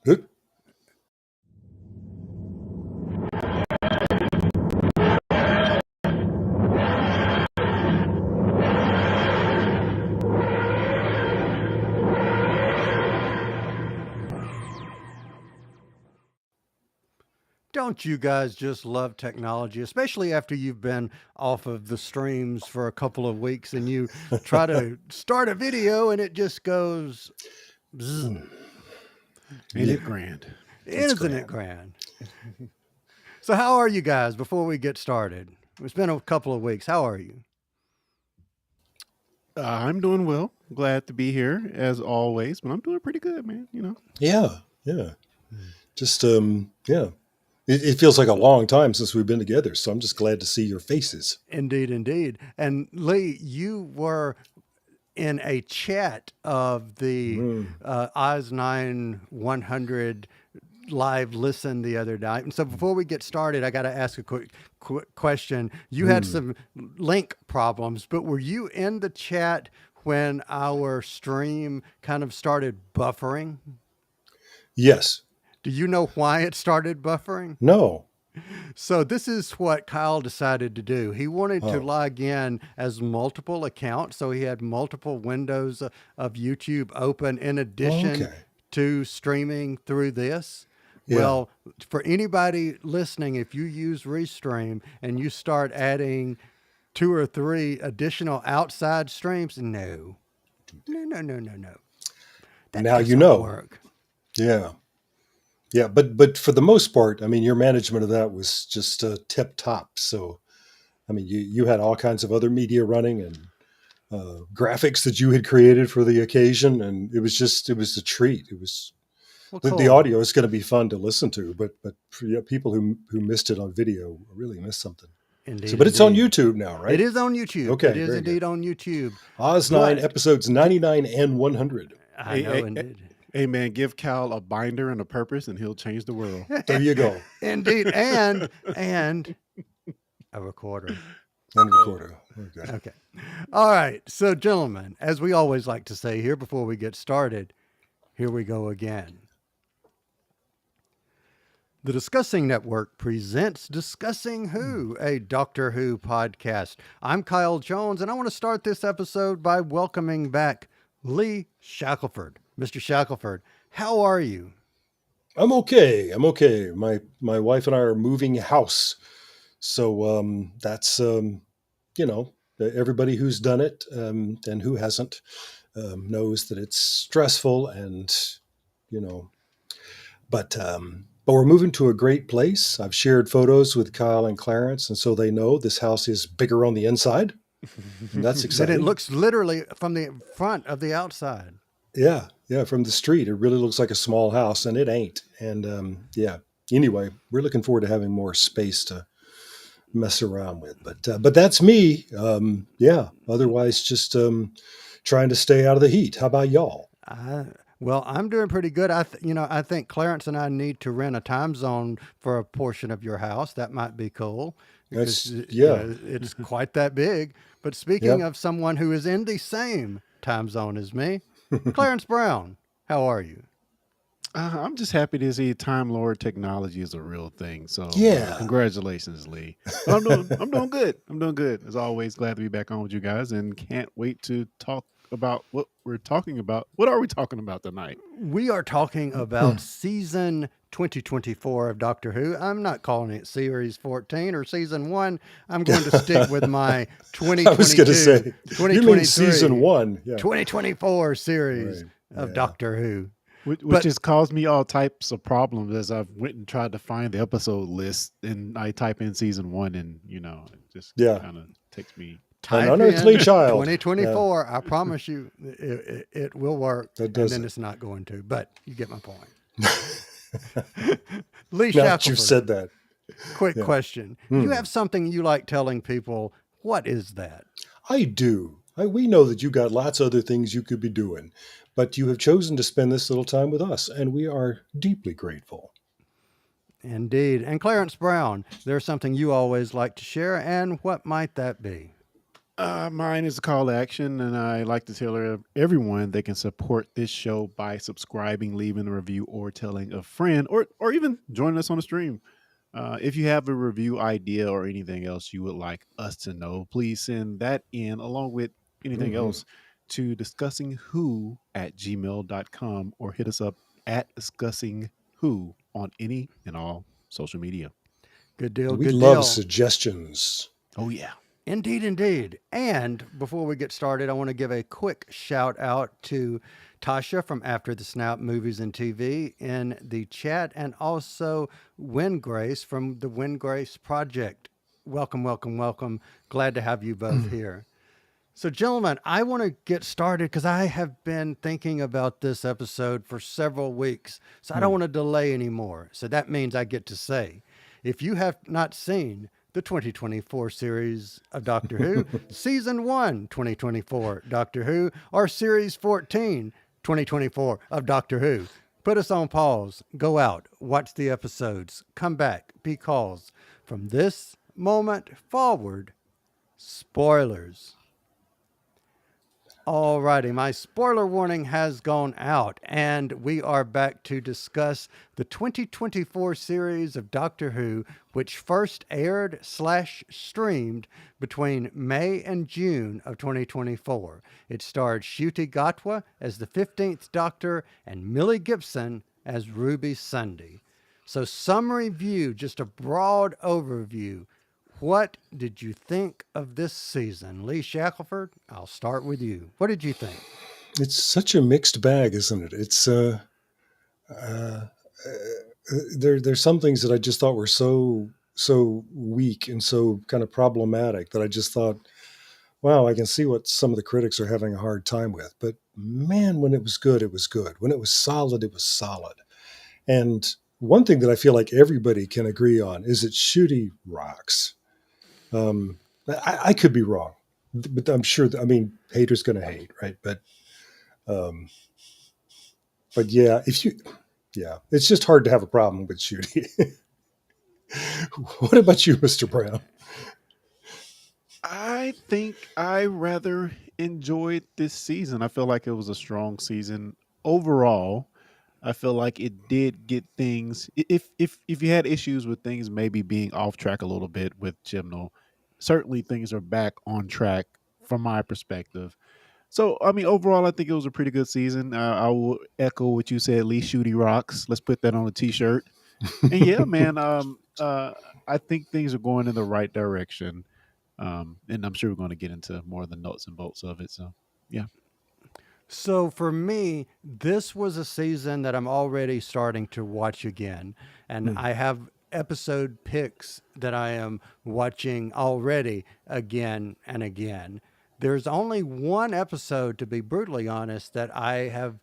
Good. Don't you guys just love technology, especially after you've been off of the streams for a couple of weeks and you try to start a video and it just goes, bzz. Ain't Yeah, it grand? it's Isn't it grand. grand? So, how are you guys before we get started? It's been a couple of weeks. How are you? I'm doing well. Glad to be here as always, but I'm doing pretty good, man. Yeah, yeah. Just yeah. It feels like a long time since we've been together, so I'm just glad to see your faces. Indeed, indeed. And Lee, you were in a chat of the Mm, Oz 9 100 live listen the other night. And so before we get started, I got to ask a quick question. You had mm. some link problems, but were you in the chat when our stream kind of started buffering? Yes. Do you know why it started buffering? No. So this is what Kyle decided to do. He wanted to Oh. log in as multiple accounts, so he had multiple windows of YouTube open in addition Okay. to streaming through this. Yeah. Well, for anybody listening, if you use Restream and you start adding two or three additional outside streams, no, no, no, no, no, no, that Now you doesn't know. work. Yeah. Yeah, but for the most part, I mean, your management of that was just tip top. So, I mean, you had all kinds of other media running and graphics that you had created for the occasion, and it was a treat. It was Well, the cool. audio is going to be fun to listen to, but for people who missed it on video really missed something. So, Indeed, but it's on indeed. YouTube now, It right? is on YouTube. It Okay, is very good. indeed on YouTube. Oz 9 But episodes 99 and 100. I Hey, know, hey, indeed. hey, man, give Cal a binder and a purpose, and he'll change the world. There you go. Indeed. And a recorder. And recorder. Very good. Okay. All right. So, gentlemen, as we always like to say here before we get started, here we go again. The Discussing Network presents Discussing Who, a Doctor Who podcast. I'm Kyle Jones, and I want to start this episode by welcoming back Lee Shackelford. Mr. Shackelford, how are you? I'm okay. I'm okay. My wife and I are moving house, so that's you know everybody who's done it and who hasn't knows that it's stressful and you know, but we're moving to a great place. I've shared photos with Kyle and Clarence, and so they know this house is bigger on the inside, and that's That it exciting. looks literally from the front of the outside. Yeah, yeah, from the street, it really looks like a small house, and it ain't. And yeah, anyway, we're looking forward to having more space to mess around with. But that's me. Yeah. Otherwise, just trying to stay out of the heat. How about y'all? I, well, I'm doing pretty good. I think Clarence and I need to rent a time zone for a portion of your house. That might be cool because That's yeah, it's quite that big. But speaking yeah. of someone who is in the same time zone as me, Clarence Brown, how are you? I'm just happy to see Time Lord technology is a real thing. So, Yeah. congratulations, Lee. But I'm doing good. I'm doing good. As always, glad to be back on with you guys, and can't wait to talk about what we're talking about. What are we talking about tonight? We are talking about season 2024 of Doctor Who. I'm not calling it series 14 or season 1. I'm going to stick with my I was going to 2022, say, you mean season 2023, one? Yeah. 2024 series Right. of Yeah. Doctor Who. Which But has caused me all types of problems as I've went and tried to find the episode list, and I type in season one, and it just Yeah. kind of takes me. An type unearthly in child. Yeah. 2024. I promise you it will work. That And does then it. it's not going to. But you get my point. Lee Now that you've Shackelford, said that. quick Yeah. question. You Hmm. have something you like telling people. What is that? I do. We know that you got lots of other things you could be doing, but you have chosen to spend this little time with us, and we are deeply grateful. Indeed. And Clarence Brown, there's something you always like to share. And what might that be? Mine is a call to action, and I like to tell everyone they can support this show by subscribing, leaving a review, or telling a friend, or even joining us on the stream. If you have a review idea or anything else you would like us to know, please send that in along with anything Hmm. else to discussingwho@gmail.com or hit us up at discussingwho on any and all social media. Good deal. We Good love deal. suggestions. Oh, yeah. Indeed, indeed. And before we get started, I want to give a quick shout out to Tasha from After the Snap Movies and TV in the chat, and also Win Grace from the Win Grace Project. Welcome, welcome, welcome. Glad to have you both here. So, gentlemen, I want to get started because I have been thinking about this episode for several weeks. So, I don't Hmm. want to delay anymore. So, that means I get to say if you have not seen the 2024 series of Doctor Who, Season 1, 2024 Doctor Who, or Series 14, 2024 of Doctor Who, put us on pause, go out, watch the episodes, come back, because from this moment forward, spoilers. Alrighty, my spoiler warning has gone out, and we are back to discuss the 2024 series of Doctor Who, which first aired / streamed between May and June of 2024. It starred Ncuti Gatwa as the 15th Doctor and Millie Gibson as Ruby Sunday. So, summary view, just a broad overview. What did you think of this season? Lee Shackelford, I'll start with you. What did you think? It's such a mixed bag, isn't it? It's uh, there's some things that I just thought were so weak and so kind of problematic that I just thought, wow, I can see what some of the critics are having a hard time with. But man, when it was good, it was good. When it was solid, it was solid. And one thing that I feel like everybody can agree on is that Shooty rocks. Um, I could be wrong, but I'm sure. I mean, haters going to hate, right? Um, but yeah, yeah, it's just hard to have a problem with Shooty. What about you, Mr. Brown? I think I rather enjoyed this season. I feel like it was a strong season overall. I feel like it did get things. If you had issues with things maybe being off track a little bit with Chibnall, certainly things are back on track from my perspective. So I mean, overall, I think it was a pretty good season. I will echo what you said. Lee Shooty rocks. Let's put that on a T-shirt. And yeah, man. I think things are going in the right direction. And I'm sure we're going to get into more of the nuts and bolts of it. So, yeah. So for me, this was a season that I'm already starting to watch again. And Hmm. I have episode picks that I am watching already again and again. There's only one episode, to be brutally honest, that I have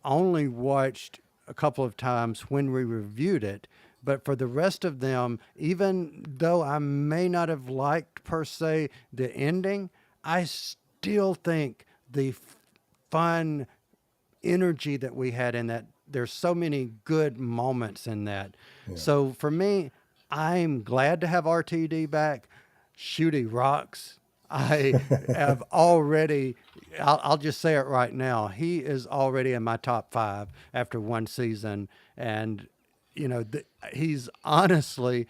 only watched a couple of times when we reviewed it. But for the rest of them, even though I may not have liked per se the ending, I still think the fun energy that we had in that, there's so many good moments in that. Yeah. So for me, I'm glad to have RTD back. Shooty rocks. I have already, I'll just say it right now. He is already in my top 5 after one season. And, you know, he's honestly,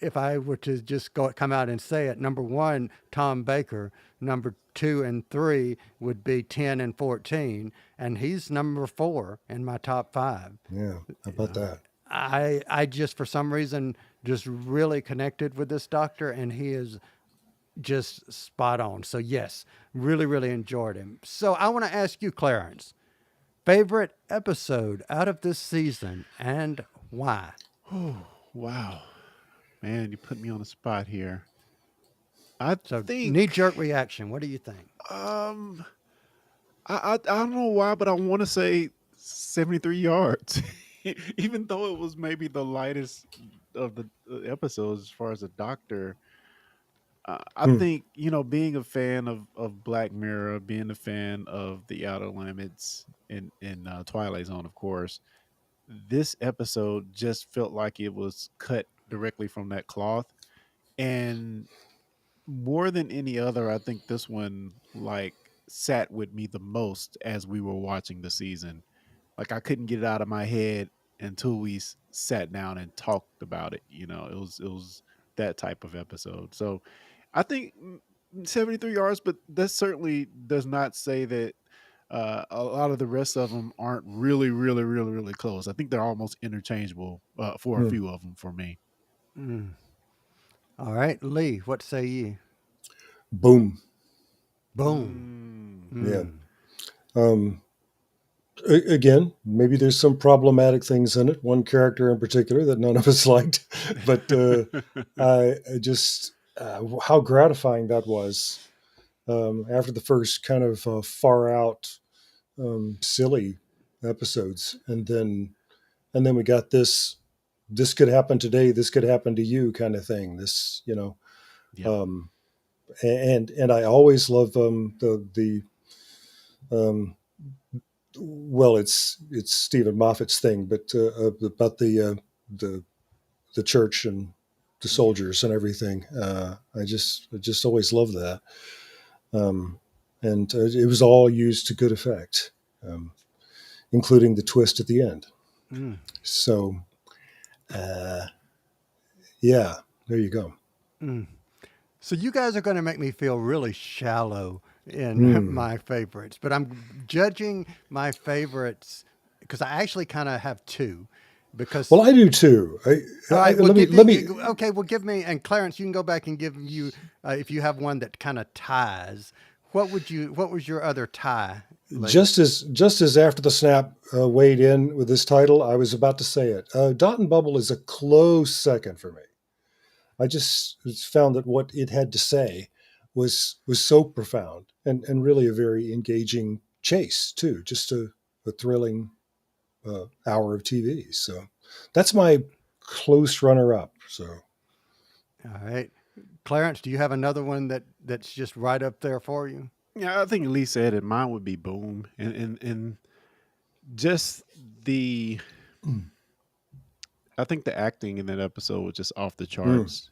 if I were to just come out and say it, number 1, Tom Baker, number 2 and 3 would be 10 and 14, and he's number 4 in my top 5. Yeah. How about that? I just for some reason just really connected with this doctor, and he is just spot on. So yes, really enjoyed him. So I want to ask you, Clarence, favorite episode out of this season and why? Oh, wow. Man, you put me on the spot here. I So knee think, jerk reaction. What do you think? um, I don't know why, but I want to say 73 yards. Even though it was maybe the lightest of the episodes as far as a doctor, I Hmm. think being a fan of Black Mirror, being a fan of The Outer Limits in Twilight Zone, of course, this episode just felt like it was cut directly from that cloth, and more than any other, I think this one like sat with me the most as we were watching the season. Like I couldn't get it out of my head until we sat down and talked about it. It was that type of episode. So I think 73 yards, but that certainly does not say that a lot of the rest of them aren't really, really, really, really close. I think they're almost interchangeable for a Hmm. few of them for me. Mm. All right, Lee, what say ye? Boom. Boom. Yeah. Mm. Um, Again, maybe there's some problematic things in it. One character in particular that none of us liked, but I just how gratifying that was after the first kind of far out, silly episodes, and then we got this. This could happen today. This could happen to you, kind of thing. This, Yeah. um, and I always love the um, well, it's Stephen Moffat's thing, but about the the church and the soldiers and everything. I just always loved that, and it was all used to good effect, um, including the twist at the end. Mm. So, uh, yeah, there you go. Mm. So you guys are going to make me feel really shallow in Hmm. my favorites, but I'm judging my favorites because I actually kind of have two. Because Well, I do too. all right, well, Let me. okay, well, give me, and Clarence, you can go back and give you if you have one that kind of ties. What was your other tie, Lee? Just as after the snap weighed in with this title, I was about to say it. Dot and Bubble is a close second for me. I just found that what it had to say was so profound and really a very engaging chase too. Just a thrilling hour of TV. So that's my close runner up. So All right, Clarence, do you have another one that's just right up there for you? Yeah, I think Lee said it. Mine would be Boom, and just the mm, I think the acting in that episode was just off the mm, charts,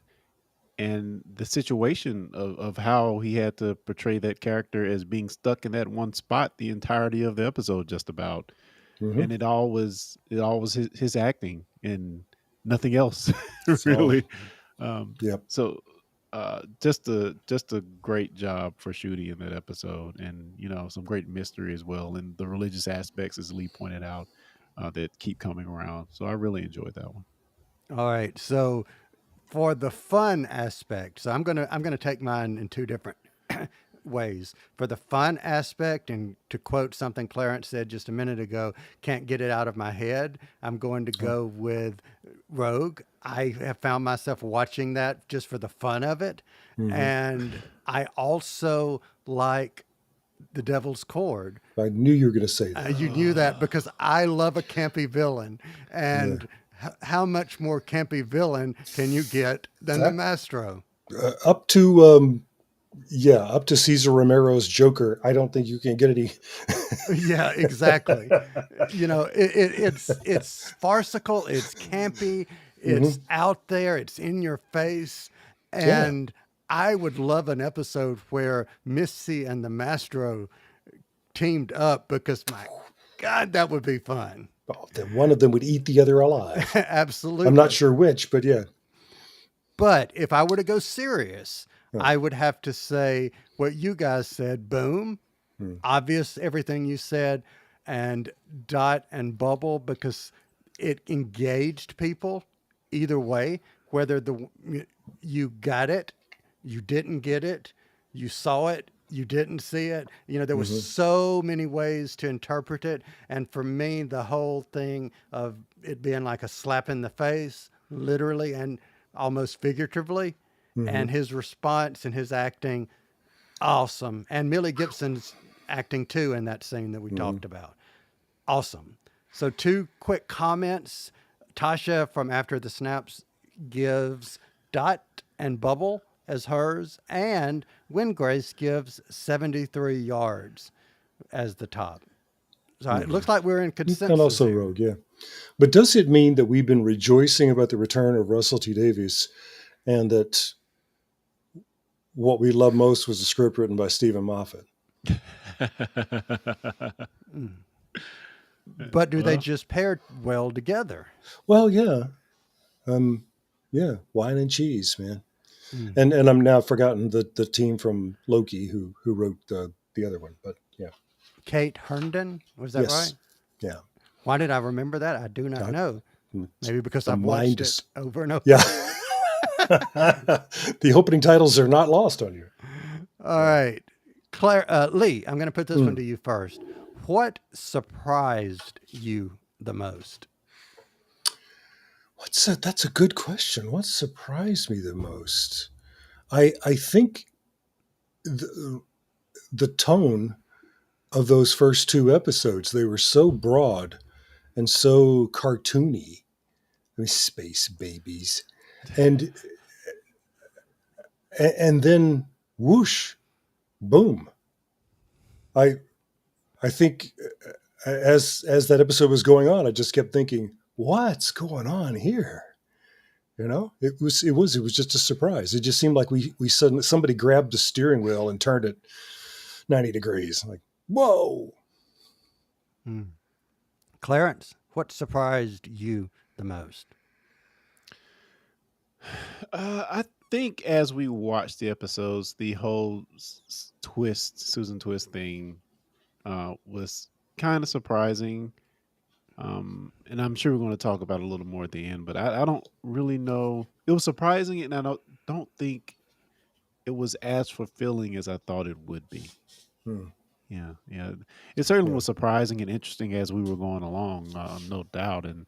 and the situation of how he had to portray that character as being stuck in that one spot the entirety of the episode, just about, mhm. and it all was his acting and nothing else, It's all really. Um, yep. so just a great job for shooting in that episode, and some great mystery as well, and the religious aspects, as Lee pointed out, that keep coming around. So I really enjoyed that one. All right, so for the fun aspect, so I'm gonna take mine in two different ways. For the fun aspect, and to quote something Clarence said just a minute ago, can't get it out of my head. I'm going to Oh, go with Rogue. I have found myself watching that just for the fun of it, mhm. and I also like The Devil's Cord. I knew you were going to say that. You knew that because I love a campy villain, Yeah. and how much more campy villain can you get than the That Mastro? up to yeah, up to Cesar Romero's Joker. I don't think you can get any. Yeah, exactly. You know, it's farcical, it's campy, it's Mhm. out there, it's in your face, Yeah. and I would love an episode where Missy and the Mastro teamed up because my God, that would be fun. Oh, then one of them would eat the other alive. I'm not Absolutely. sure which, but yeah. But if I were to go serious, Huh. I would have to say what you guys said. Boom, Hmm. obvious, everything you said, and Dot and Bubble, because it engaged people either way, whether you got it, you didn't get it, you saw it, you didn't see it. You know, there was Mhm. so many ways to interpret it. And for me, the whole thing of it being like a slap in the face, literally and almost figuratively, and Mhm. his response and his acting, awesome. And Millie Gibson's acting too in that scene that we Mhm. talked about. Awesome. So, two quick comments. Tasha from After the Snaps gives Dot and Bubble as hers, and Grace gives 73 yards as the top. So, it Mhm. looks like we're in And consensus also here. Rogue, yeah. But does it mean that we've been rejoicing about the return of Russell T Davies and that what we loved most was the script written by Stephen Moffat. But do they Well, just pair well together? Well, yeah, yeah, wine and cheese, man. Mm. And I'm now forgotten the team from Loki who wrote the other one, but yeah, Kate Herndon, was that right? yes, yeah. Why did I remember that? I do not I- know. Maybe because the I've watched mind it is over and over. yeah. The opening titles are not lost on you. All right. Lee, I'm going to put this one Mm. to you first. What surprised you the most? That's a good question. What surprised me the most? I think the tone of those first two episodes, they were so broad and so cartoony. I mean, space babies, and and then whoosh, boom. I I think as that episode was going on, I just kept thinking, what's going on here? You know, it was just a surprise. It just seemed like we suddenly somebody grabbed the steering wheel and turned it 90 degrees. Like, whoa. Hmm. Clarence, what surprised you the most? I think as we watched the episodes, the whole Susan Twist thing was kind of surprising. And I'm sure we're going to talk about it a little more at the end, but I don't really know. It was surprising, and I don't think it was as fulfilling as I thought it would be. Hmm. Yeah, yeah. It certainly Yeah. was surprising and interesting as we were going along, no doubt. And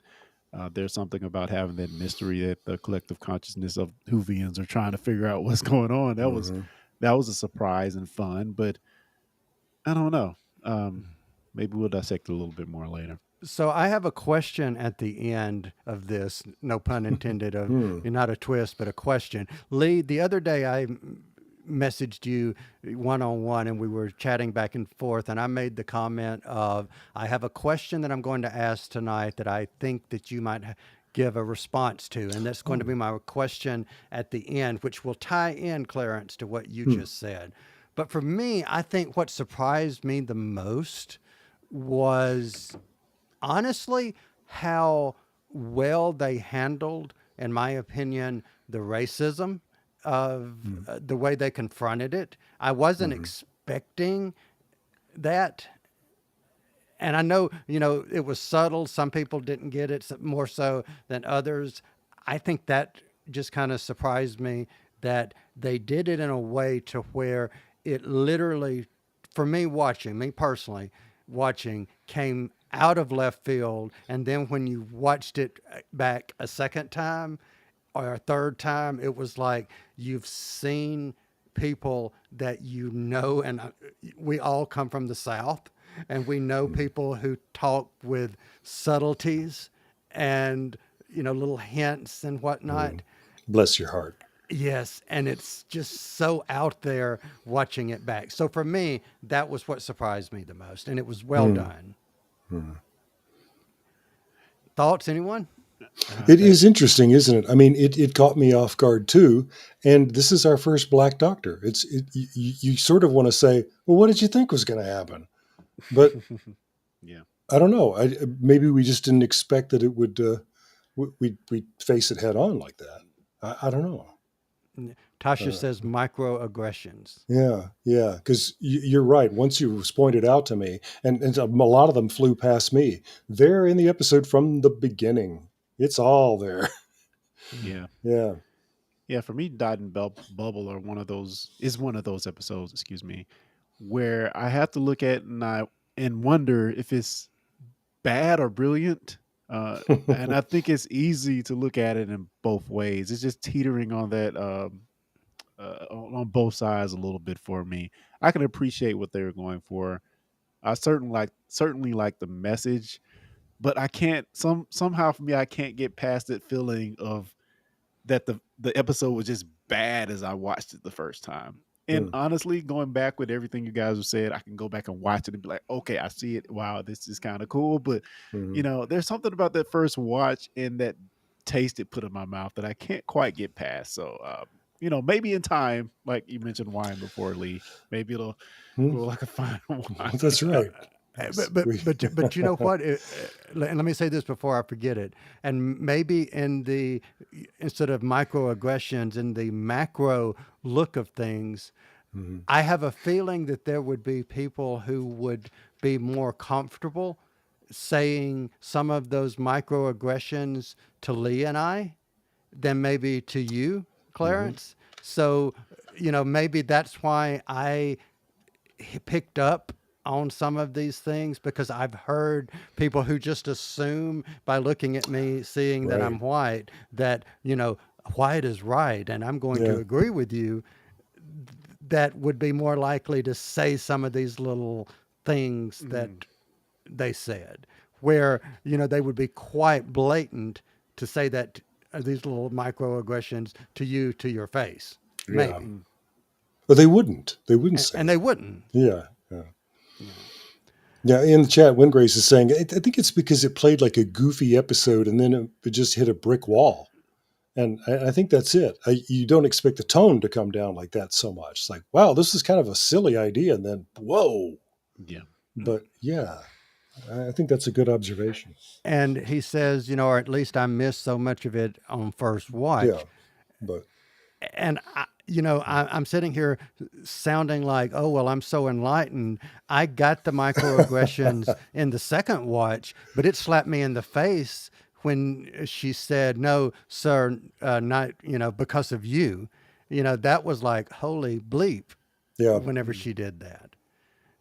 there's something about having that mystery that the collective consciousness of Whovians are trying to figure out what's going on. Mhm. That was a surprise and fun, but I don't know. Maybe we'll dissect it a little bit more later. So I have a question at the end of this, no pun intended, of Hmm. not a twist, but a question. Lee, the other day I messaged you one on one and we were chatting back and forth, and I made the comment of, I have a question that I'm going to ask tonight that I think that you might give a response to, and that's going to be my question at the end, which will tie in, Clarence, to what you Hmm. just said. But for me, I think what surprised me the most was honestly how well they handled, in my opinion, the racism of the way they confronted it. I wasn't expecting that. And I know, it was subtle. Some people didn't get it more so than others. I think that just kind of surprised me that they did it in a way to where it literally, for me personally, watching, came out of left field. And then when you watched it back a second time or a third time, it was like you've seen people that and we all come from the South, and we know people who talk with subtleties and little hints and whatnot. Bless your heart. Yes, and it's just so out there watching it back. So for me, that was what surprised me the most, and it was well done. Thoughts, anyone? It is interesting, isn't it? I mean, it caught me off guard too. And this is our first black doctor. You sort of want to say, well, what did you think was going to happen? But Yeah. I don't know. Maybe we just didn't expect that it would. We'd face it head on like that. I don't know. Tasha says microaggressions. Yeah, yeah. Because you're right. Once it was pointed out to me, and a lot of them flew past me. They're in the episode from the beginning. It's all there. Yeah. Yeah. Yeah. For me, Died in Bubble are one of those episodes, excuse me, where I have to look at and wonder if it's bad or brilliant. And I think it's easy to look at it in both ways. It's just teetering on that on both sides a little bit for me. I can appreciate what they were going for. I certainly like the message, but I can't somehow for me I can't get past that feeling of that the episode was just bad as I watched it the first time. And Hmm. honestly, going back with everything you guys have said, I can go back and watch it and be like, okay, I see it. Wow, this is kind of cool. But Mhm. there's something about that first watch and that taste it put in my mouth that I can't quite get past. So maybe in time, like you mentioned wine before, Lee, maybe it'll Hmm? grow like a fine wine. That's right. Uh, Yes. But but We, but you know what? And let me say this before I forget it. And maybe instead of microaggressions in the macro look of things, Mhm. I have a feeling that there would be people who would be more comfortable saying some of those microaggressions to Lee and I than maybe to you, Mhm. Clarence. So, maybe that's why I picked up on some of these things because I've heard people who just assume by looking at me, seeing that I'm Right. white, that, white is right and I'm going to Yeah. agree with you, that would be more likely to say some of these little things that Mm, they said, where, they would be quite blatant to say that these little microaggressions to you, to your face, Yeah. maybe. mm, But they wouldn't. They wouldn't say And they it. wouldn't. Yeah. Yeah. You know. Yeah. In the chat, Windgrace is saying, I think it's because it played like a goofy episode and then it just hit a brick wall. And I think that's it. You don't expect the tone to come down like that so much. It's like, wow, this is kind of a silly idea. And then, whoa. yeah. But yeah, I think that's a good observation. And he says, or at least I missed so much of it on first Yeah. watch. But And I'm sitting here sounding like, oh well, I'm so enlightened. I got the microaggressions in the second watch, but it slapped me in the face when she said, "No, sir, not because of you." That was like holy bleep. yeah, Whenever Mm, she did that,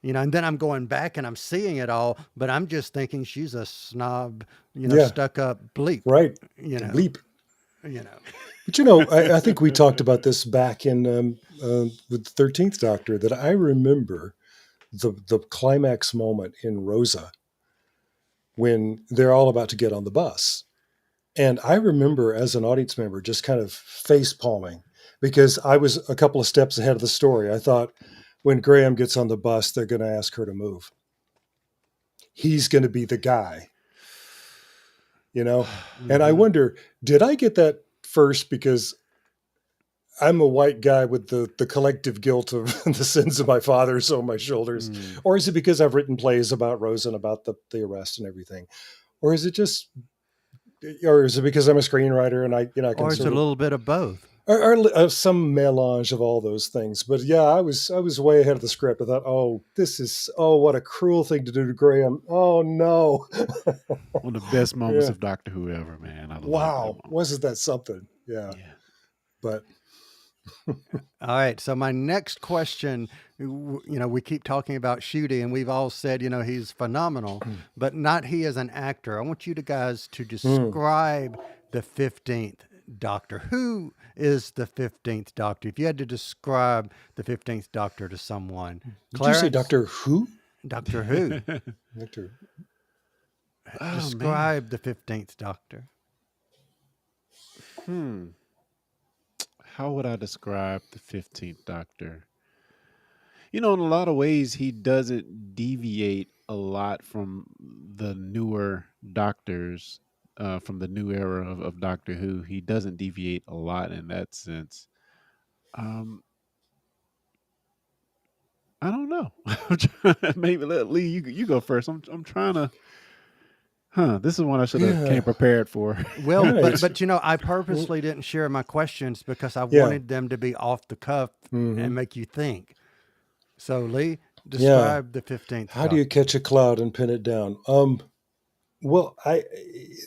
and then I'm going back and I'm seeing it all, but I'm just thinking she's a snob, yeah, stuck up bleep, right. you know, Bleep. you know. But I think we talked about this back in with the 13th Doctor that I remember the climax moment in Rosa when they're all about to get on the bus. And I remember as an audience member just kind of face palming because I was a couple of steps ahead of the story. I thought when Graham gets on the bus, they're going to ask her to move. He's going to be the guy, you know? And I mhm, wonder, did I get that first because I'm a white guy with the collective guilt of the sins of my fathers on my shoulders? mm. Or is it because I've written plays about Rosa and about the arrest and everything? Or is it just, or is it because I'm a screenwriter and I can Or it's a sort of little bit of both. or some melange of all those things. But yeah, I was way ahead of the script. I thought, what a cruel thing to do to Graham. Oh no, One of the best moments yeah, of Doctor Who ever, man. I love that wow, moment. wasn't that something? Yeah, Yeah. but All right. So my next question, we keep talking about Shooty, and we've all said, he's phenomenal, but not he as an actor. I want you to guys to mm. describe the 15th Doctor. Who is the 15th Doctor? If you had to describe the 15th Doctor to someone, Did you say Clarence, Doctor Who? Doctor Who, Doctor, Oh man. describe the 15th Doctor. Hmm. How would I describe the 15th Doctor? In a lot of ways, he doesn't deviate a lot from the newer Doctors, from the new era of Doctor Who. He doesn't deviate a lot in that sense. Um, I don't know. Maybe let Lee, you go first. I'm trying to. Huh. This is one I should have yeah, came prepared for. Well, all but right, but I well, purposely didn't share my questions because I yeah, wanted them to be off the cuff hmm and make you think. So, Lee, yeah. describe the 15th How do you Doctor. catch a cloud and pin it down? Well,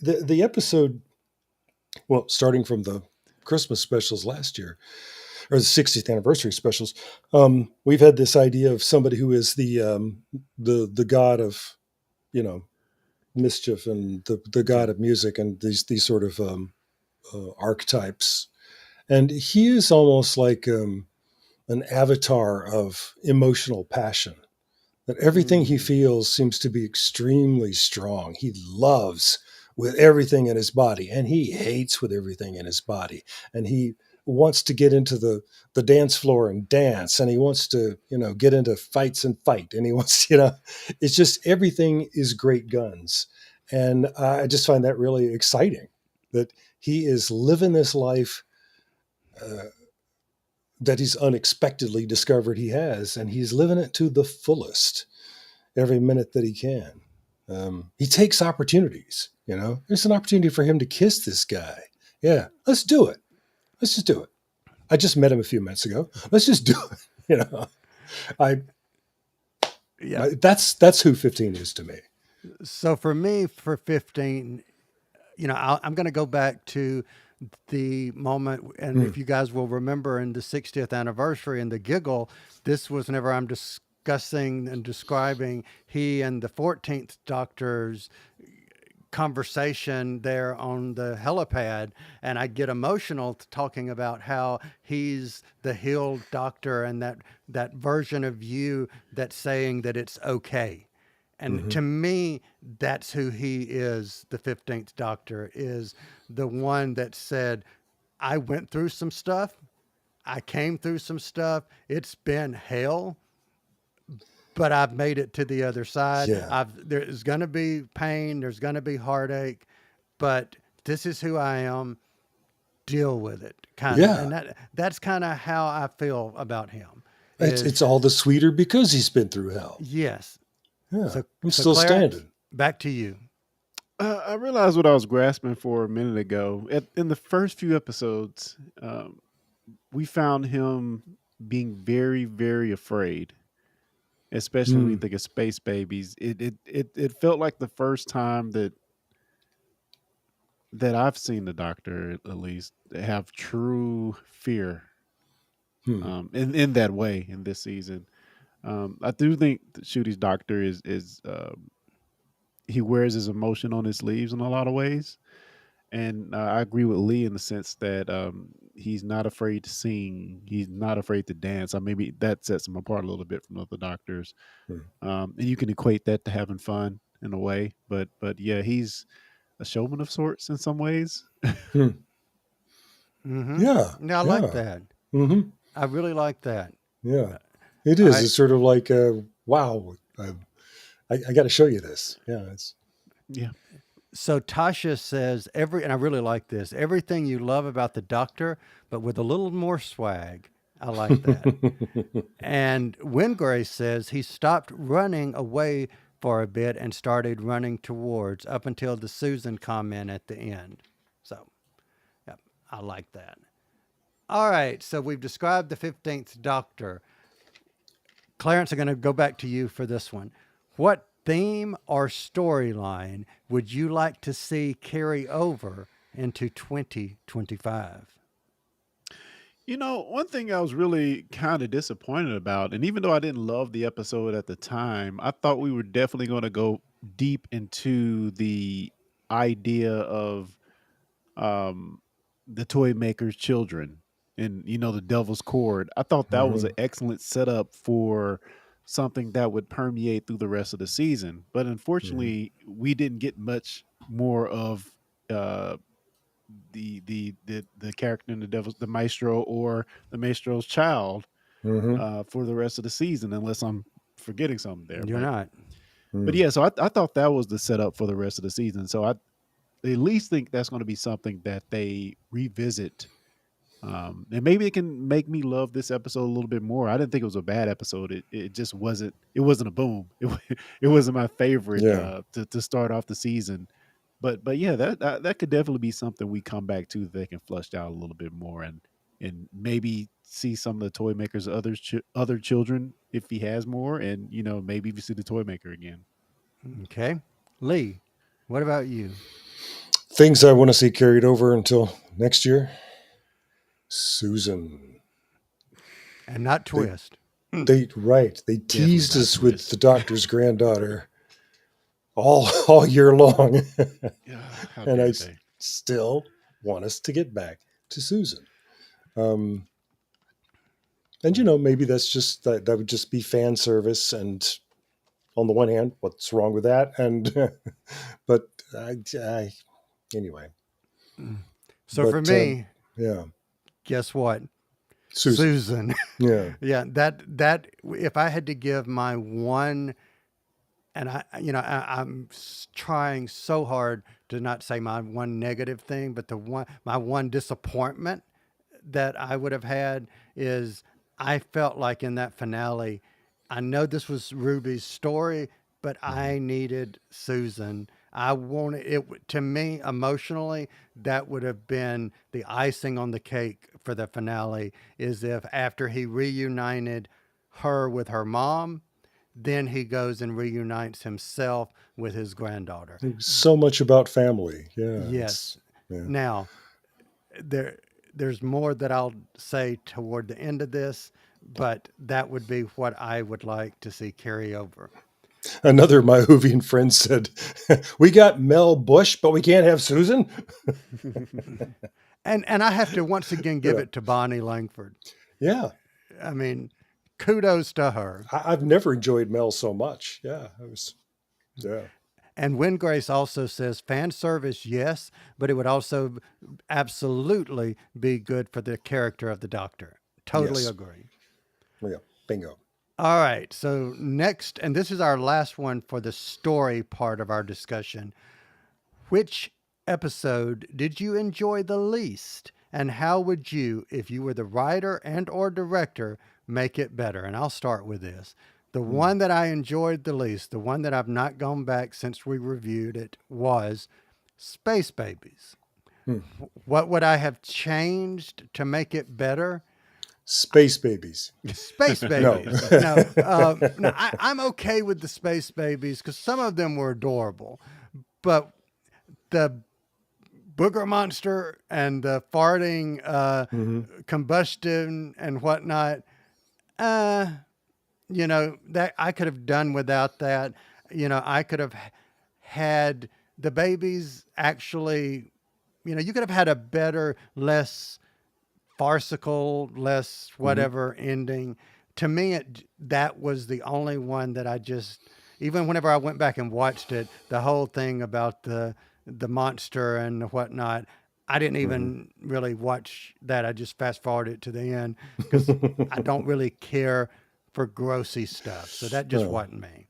the episode, well, starting from the Christmas specials last year or the 60th anniversary specials, we've had this idea of somebody who is the god of you know mischief and the Yeah. god of music and these sort of archetypes, and he is almost like an avatar of emotional passion. That everything he Mm, feels seems to be extremely strong. He loves with everything in his body, and he hates with everything in his body. And he wants to get into the dance floor and dance, and he wants to get into fights and fight, and he wants it's just everything is great guns, and I just find that really exciting that he is living this life. Uh, that he's unexpectedly discovered he has, and he's living it to the fullest every minute that he can. He takes opportunities. There's an opportunity for him to kiss this guy. Yeah, let's do it. Let's just do it. I just met him a few minutes ago. Let's just do it. I Yeah. that's who 15 is to me. So for me, for 15, I'm going to go back to the moment, and if you guys will remember, in the 60th anniversary and the giggle, this was whenever I'm discussing and describing he and the 14th Doctor's conversation there on the helipad, and I get emotional talking about how he's the healed doctor, and that version of you that's saying that it's okay. And to me, that's who he is. The 15th Doctor is the one that said, I went through some stuff. I came through some stuff. It's been hell, but I've made it to the other side. Yeah. There's going to be pain. There's going to be heartache, but this is who I am. Deal with it. Kind of. Yeah. And that's kind of how I feel about him. It's all the sweeter because he's been through hell. Yes. Yeah. So I'm still Clarence, standing. back to you. I realized what I was grasping for a minute ago. In the first few episodes, we found him being very, very afraid, especially when you think of space babies. It felt like the first time that I've seen the Doctor, at least, have true fear in that way in this season. I do think that Shooty's Doctor is he wears his emotion on his sleeves in a lot of ways. And I agree with Lee in the sense that he's not afraid to sing. He's not afraid to dance. Maybe that sets him apart a little bit from other doctors. And you can equate that to having fun in a way. But yeah, he's a showman of sorts in some ways. Yeah. I like that. Mm-hmm. I really like that. Yeah. It is. I- It's sort of like, wow, I got to show you this. Yeah. Yeah. So Tasha says and I really like this, everything you love about the Doctor, but with a little more swag. I like that. And Wingray says he stopped running away for a bit and started running towards up until the Susan comment at the end. So, yeah, I like that. All right. So we've described the 15th Doctor. Clarence, I'm going to go back to you for this one. What theme or storyline would you like to see carry over into 2025? One thing I was really kind of disappointed about, and even though I didn't love the episode at the time, I thought we were definitely going to go deep into the idea of the toy maker's children and, the devil's cord. I thought that was an excellent setup for something that would permeate through the rest of the season. But unfortunately, we didn't get much more of the character in the maestro or the maestro's child for the rest of the season, unless I'm forgetting something there. You're not. But yeah, so I thought that was the setup for the rest of the season. So I at least think that's going to be something that they revisit. And maybe it can make me love this episode a little bit more. I didn't think it was a bad episode. It just wasn't. It wasn't a boom. It wasn't my favorite to start off the season. But yeah, that could definitely be something we come back to that they can flush out a little bit more and maybe see some of the toy maker's other children if he has more, and maybe we see the toy maker again. Okay. Lee, what about you? Things I want to see carried over until next year. Susan. And not Twist. They teased us with Twist. the Doctor's granddaughter all year long. Yeah, And I still want us to get back to Susan. And maybe that's just that would just be fan service. And on the one hand, what's wrong with that? And but anyway. So for me, yeah, guess what? Susan. Susan. Yeah, Yeah, that if I had to give my one, and I'm trying so hard to not say my one negative thing, but my one disappointment that I would have had is I felt like in that finale, I know this was Ruby's story, but Mhm. I needed Susan. I wanted it to me emotionally. That would have been the icing on the cake for the finale. Is if after he reunited her with her mom, then he goes and reunites himself with his granddaughter. So much about family. Yeah, Yes. it's yeah. Now, there there's more that I'll say toward the end of this, but that would be what I would like to see carry over. Another of my Whovian friend said, "We got Mel Bush, but we can't have Susan." And I have to once again give Yeah, it to Bonnie Langford. yeah. I mean, kudos to her. I've never enjoyed Mel so much. Yeah, I was. Yeah. And Grace also says fan service, yes, but it would also absolutely be good for the character of the Doctor. Totally Yes. agree. Yeah. Bingo. All right. So next, and this is our last one for the story part of our discussion. Which episode did you enjoy the least? And how would you, if you were the writer and or director, make it better? And I'll start with this. The Hmm. one that I enjoyed the least, the one that I've not gone back since we reviewed it, was Space Babies. Hmm. What would I have changed to make it better? Space babies. Space No. babies. No, I'm okay with the space babies because some of them were adorable, but the booger monster and the farting Hmm. combustion and whatnot, uh, that I could have done without that. I could have had the babies actually. You could have had a better, less farcical, less Hmm. whatever ending. To me, that was the only one that I just, even whenever I went back and watched it, the whole thing about the monster and the whatnot, I didn't Hmm. even really watch that. I just fast forwarded it to the end because I don't really care for grossy stuff. So that just Oh. wasn't me.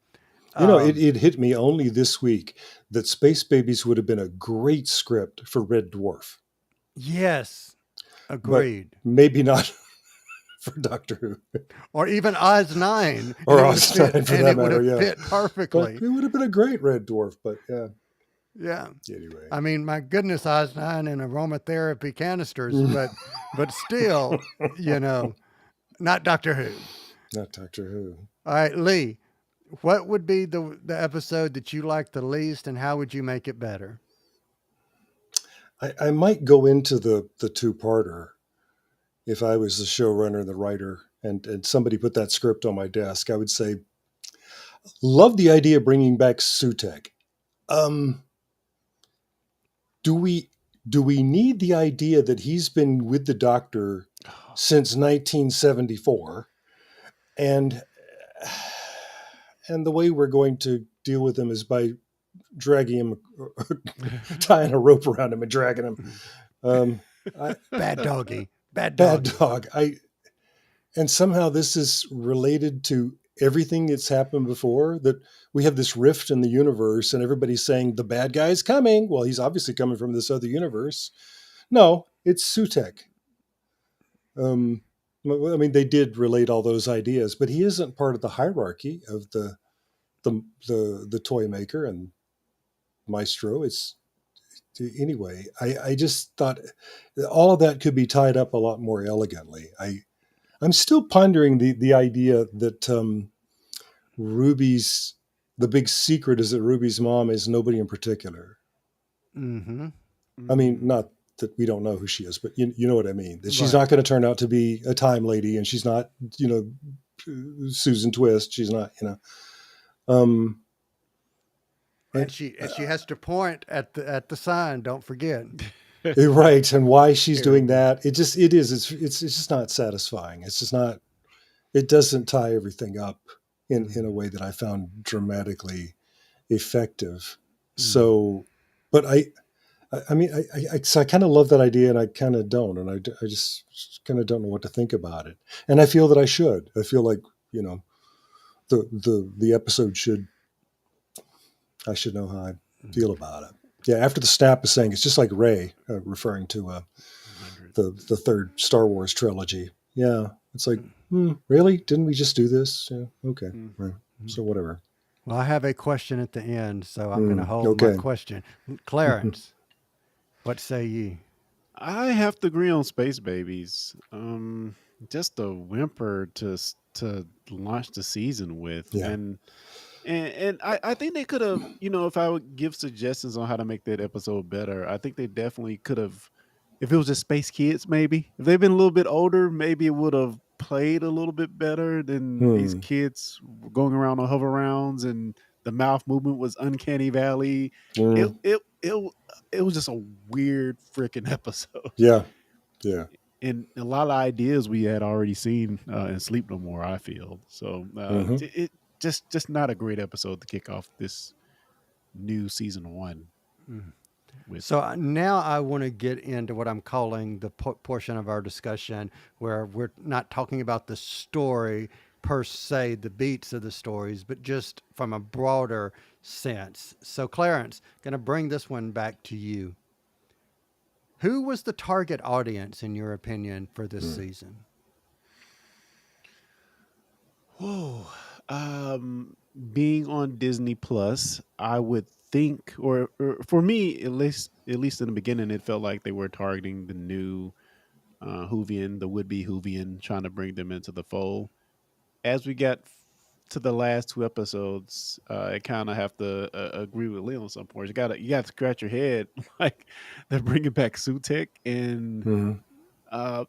It, Um, it hit me only this week that Space Babies would have been a great script for Red Dwarf, yes, but agreed. maybe not for Doctor Who Or even Oz 9, and or it would have fit, Einstein for and that it would matter. have Yeah, fit but perfectly. it would have been a great Red Dwarf. But yeah, Yeah. anyway. I mean, my goodness, Oz 9 and aromatherapy canisters, but still, not Doctor Who. Not Doctor Who. All right, Lee, what would be the episode that you liked the least, and how would you make it better? I might go into the two-parter if I was the showrunner and the writer, and somebody put that script on my desk. I would say, love the idea of bringing back Sutek. Um, do we need the idea that he's been with the Doctor since 1974, and the way we're going to deal with him is by dragging him, tying a rope around him and dragging him. Um, I, Bad doggy. Bad bad doggy. dog. And somehow this is related to everything that's happened before, that we have this rift in the universe and everybody's saying the bad guy's coming. Well, he's obviously coming from this other universe. No, it's Sutek. Um, I mean, they did relate all those ideas, but he isn't part of the hierarchy of the toy maker and Maestro. It's anyway. I just thought all of that could be tied up a lot more elegantly. I'm still pondering the idea that Ruby's the big secret is that Ruby's mom is nobody in particular. Mm-hmm. I mean, not that we don't know who she is, but you know what I mean. That she's Right. not going to turn out to be a time lady, and she's not, Susan Twist. She's not, Um, And and, she has to point at the sign. Don't forget. right, and why she's doing Terrible. that? It's just not satisfying. It's just not. It doesn't tie everything up in a way that I found dramatically effective. Mm. So, but I mean, so I kind of love that idea and I kind of don't. And I just kind of don't know what to think about it. And I feel that I should. I feel like, the episode I should know how I feel about it. Yeah. After the snap is saying, it's just like Ray, referring to the third Star Wars trilogy. Yeah, it's like, Mm. really? Didn't we just do this? Yeah, okay, Mm. right. So whatever. Well, I have a question at the end, so I'm going to hold my Okay. question. Clarence, what say ye? I have to agree on Space Babies. Just a whimper to launch the season with, Yeah. and I think they could have, if I would give suggestions on how to make that episode better, I think they definitely could have. If it was just Space Kids, maybe if they've been a little bit older, maybe it would have played a little bit better than these Hmm. kids going around on hover rounds and the mouth movement was uncanny valley. It Mm. it it it was just a weird freaking episode. Yeah. Yeah. And a lot of ideas we had already seen in Sleep No More. I feel so. Hmm. It just not a great episode to kick off this new season 1 Mm. with. So now I want to get into what I'm calling the portion of our discussion where we're not talking about the story per se, the beats of the stories, but just from a broader sense. So, Clarence, going to bring this one back to you. Who was the target audience, in your opinion, for this season? Whoa. Being on Disney Plus, I would think, or for me at least in the beginning, it felt like they were targeting the new Whovian, the would-be Whovian, trying to bring them into the fold. As we got to the last 2 episodes, I kind of have to agree with Leo on some points. You got to scratch your head, like they're bringing back Sutek, and Hmm.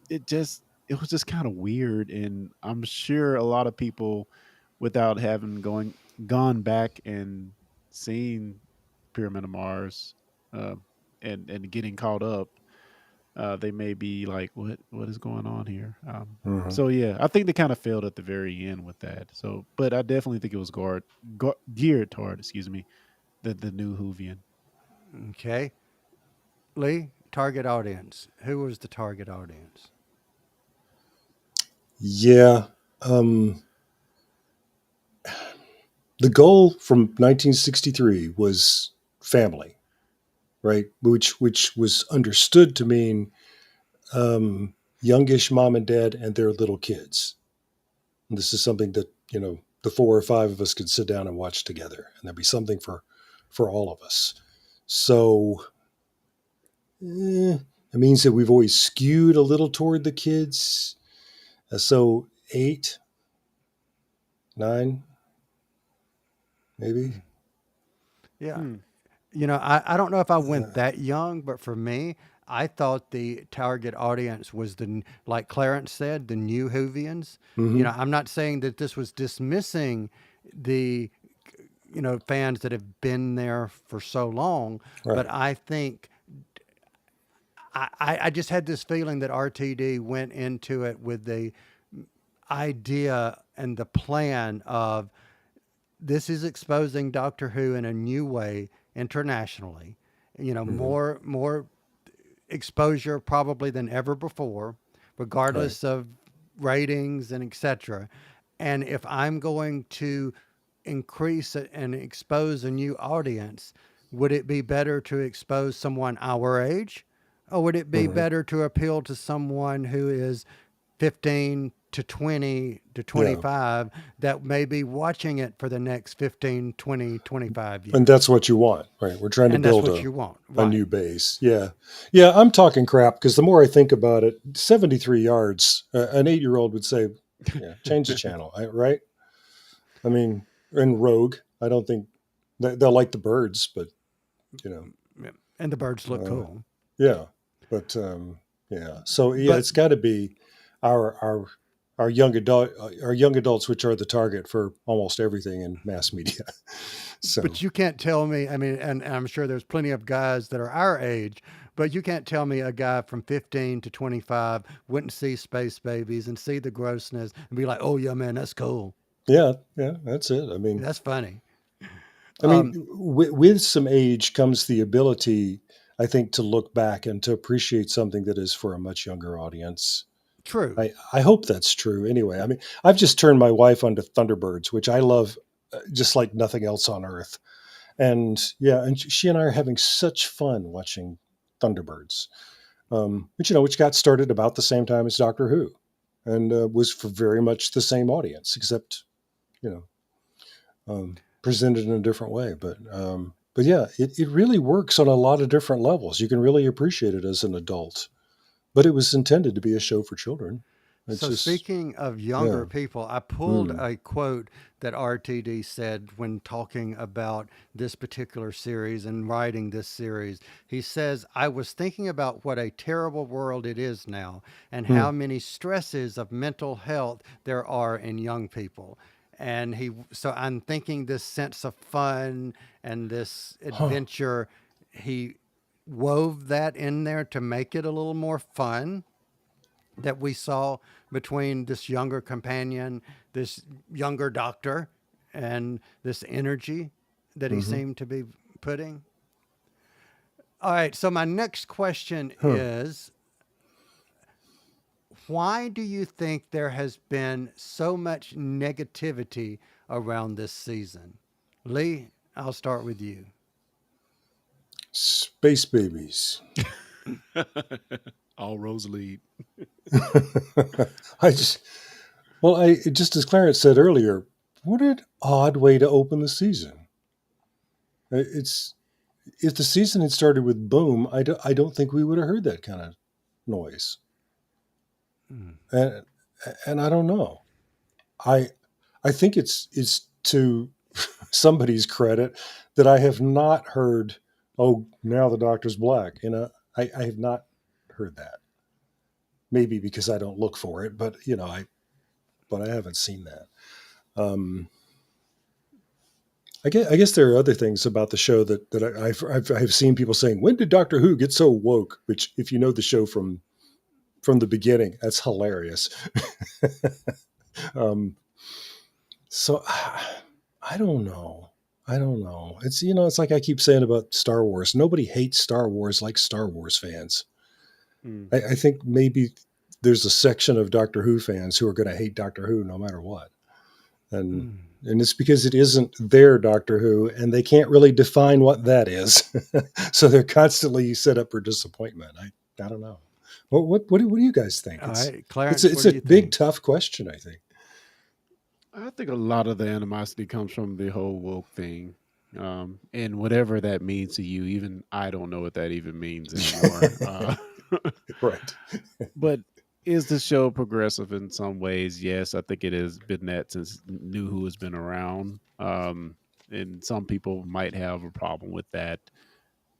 it was just kind of weird. And I'm sure a lot of people, without having gone back and seen Pyramid of Mars, uh, and getting caught up, they may be like, what is going on here? Hmm. So yeah, I think they kind of failed at the very end with that. So, but I definitely think it was geared toward, excuse me, the new Whovian. Okay. Lee, target audience. Who was the target audience? Yeah. The goal from 1963 was family, right? Which was understood to mean youngish mom and dad and their little kids. And this is something that, the 4 or 5 of us could sit down and watch together, and there'd be something for all of us. So it means that we've always skewed a little toward the kids. So 8, 9, maybe. Yeah. Hmm. I don't know if I went that young, but for me, I thought the target audience was like Clarence said, the new Whovians. Hmm. I'm not saying that this was dismissing the, fans that have been there for so long, Right. but I think I just had this feeling that RTD went into it with the idea and the plan of this is exposing Doctor Who in a new way internationally. More exposure probably than ever before, regardless of ratings and etc. And if I'm going to increase it and expose a new audience, would it be better to expose someone our age, or would it be Hmm. better to appeal to someone who is 15 to 20 to Yeah. 25 that may be watching it for the next 15, 20, 25 years? And that's what you want, right? We're trying to And that's build what you want. a Right. new base. Yeah. Yeah. I'm talking crap because the more I think about it, 73 yards, an 8-year-old would say, yeah, change the channel, right? I mean, and Rogue, I don't think they'll like the birds, but, Yeah. And the birds look cool. yeah. But, yeah. So, yeah, But it's got to be our young adults, which are the target for almost everything in mass media. So, But you can't tell me, I mean, and I'm sure there's plenty of guys that are our age, but you can't tell me a guy from 15 to 25 wouldn't see Space Babies and see the grossness and be like, oh, yeah, man, that's cool. yeah, that's it. I mean, That's funny. with some age comes the ability, I think, to look back and to appreciate something that is for a much younger audience. True. I hope that's true anyway. I mean, I've just turned my wife onto Thunderbirds, which I love just like nothing else on earth. And yeah, and she and I are having such fun watching Thunderbirds. which got started about the same time as Doctor Who, and was for very much the same audience, except you know presented in a different way. But yeah, it really works on a lot of different levels. You can really appreciate it as an adult, but it was intended to be a show for children. It's So just speaking of yeah. younger people, I pulled Mm. a quote that RTD said when talking about this particular series and writing this series. He says, "I was thinking about what a terrible world it is now and how Mm. many stresses of mental health there are in young people." And so I'm thinking this sense of fun and this Huh. adventure, he wove that in there to make it a little more fun that we saw between this younger companion, this younger doctor, and this energy that he Hmm. seemed to be putting. All right, so my next question Huh. is, why do you think there has been so much negativity around this season? Lee, I'll start with you. Space babies. All roads lead. I just well, I just as Clarence said earlier, what an odd way to open the season. It's if the season had started with boom, I don't think we would have heard that kind of noise. Mm. And and I don't know. I I think it's to somebody's credit that I have not heard. Oh, now the doctor's black. I have not heard that. Maybe because I don't look for it, but I haven't seen that. Um, I guess there are other things about the show that I've seen people saying. When did Doctor Who get so woke? Which, if you know the show from the beginning, that's hilarious. um, so I don't know. I don't know. It's like I keep saying about Star Wars. Nobody hates Star Wars like Star Wars fans. Mm. I think maybe there's a section of Doctor Who fans who are going to hate Doctor Who no matter what, and Mm. and it's because it isn't their Doctor Who, and they can't really define what that is, so they're constantly set up for disappointment. I don't know. What do you guys think? All It's right, it's Clarence, it's what do a you big think? tough question. I think. I think a lot of the animosity comes from the whole woke thing. And whatever that means to you, even I don't know what that even means anymore. Right. But is the show progressive in some ways? Yes, I think it has been that since New Who has been around. And some people might have a problem with that.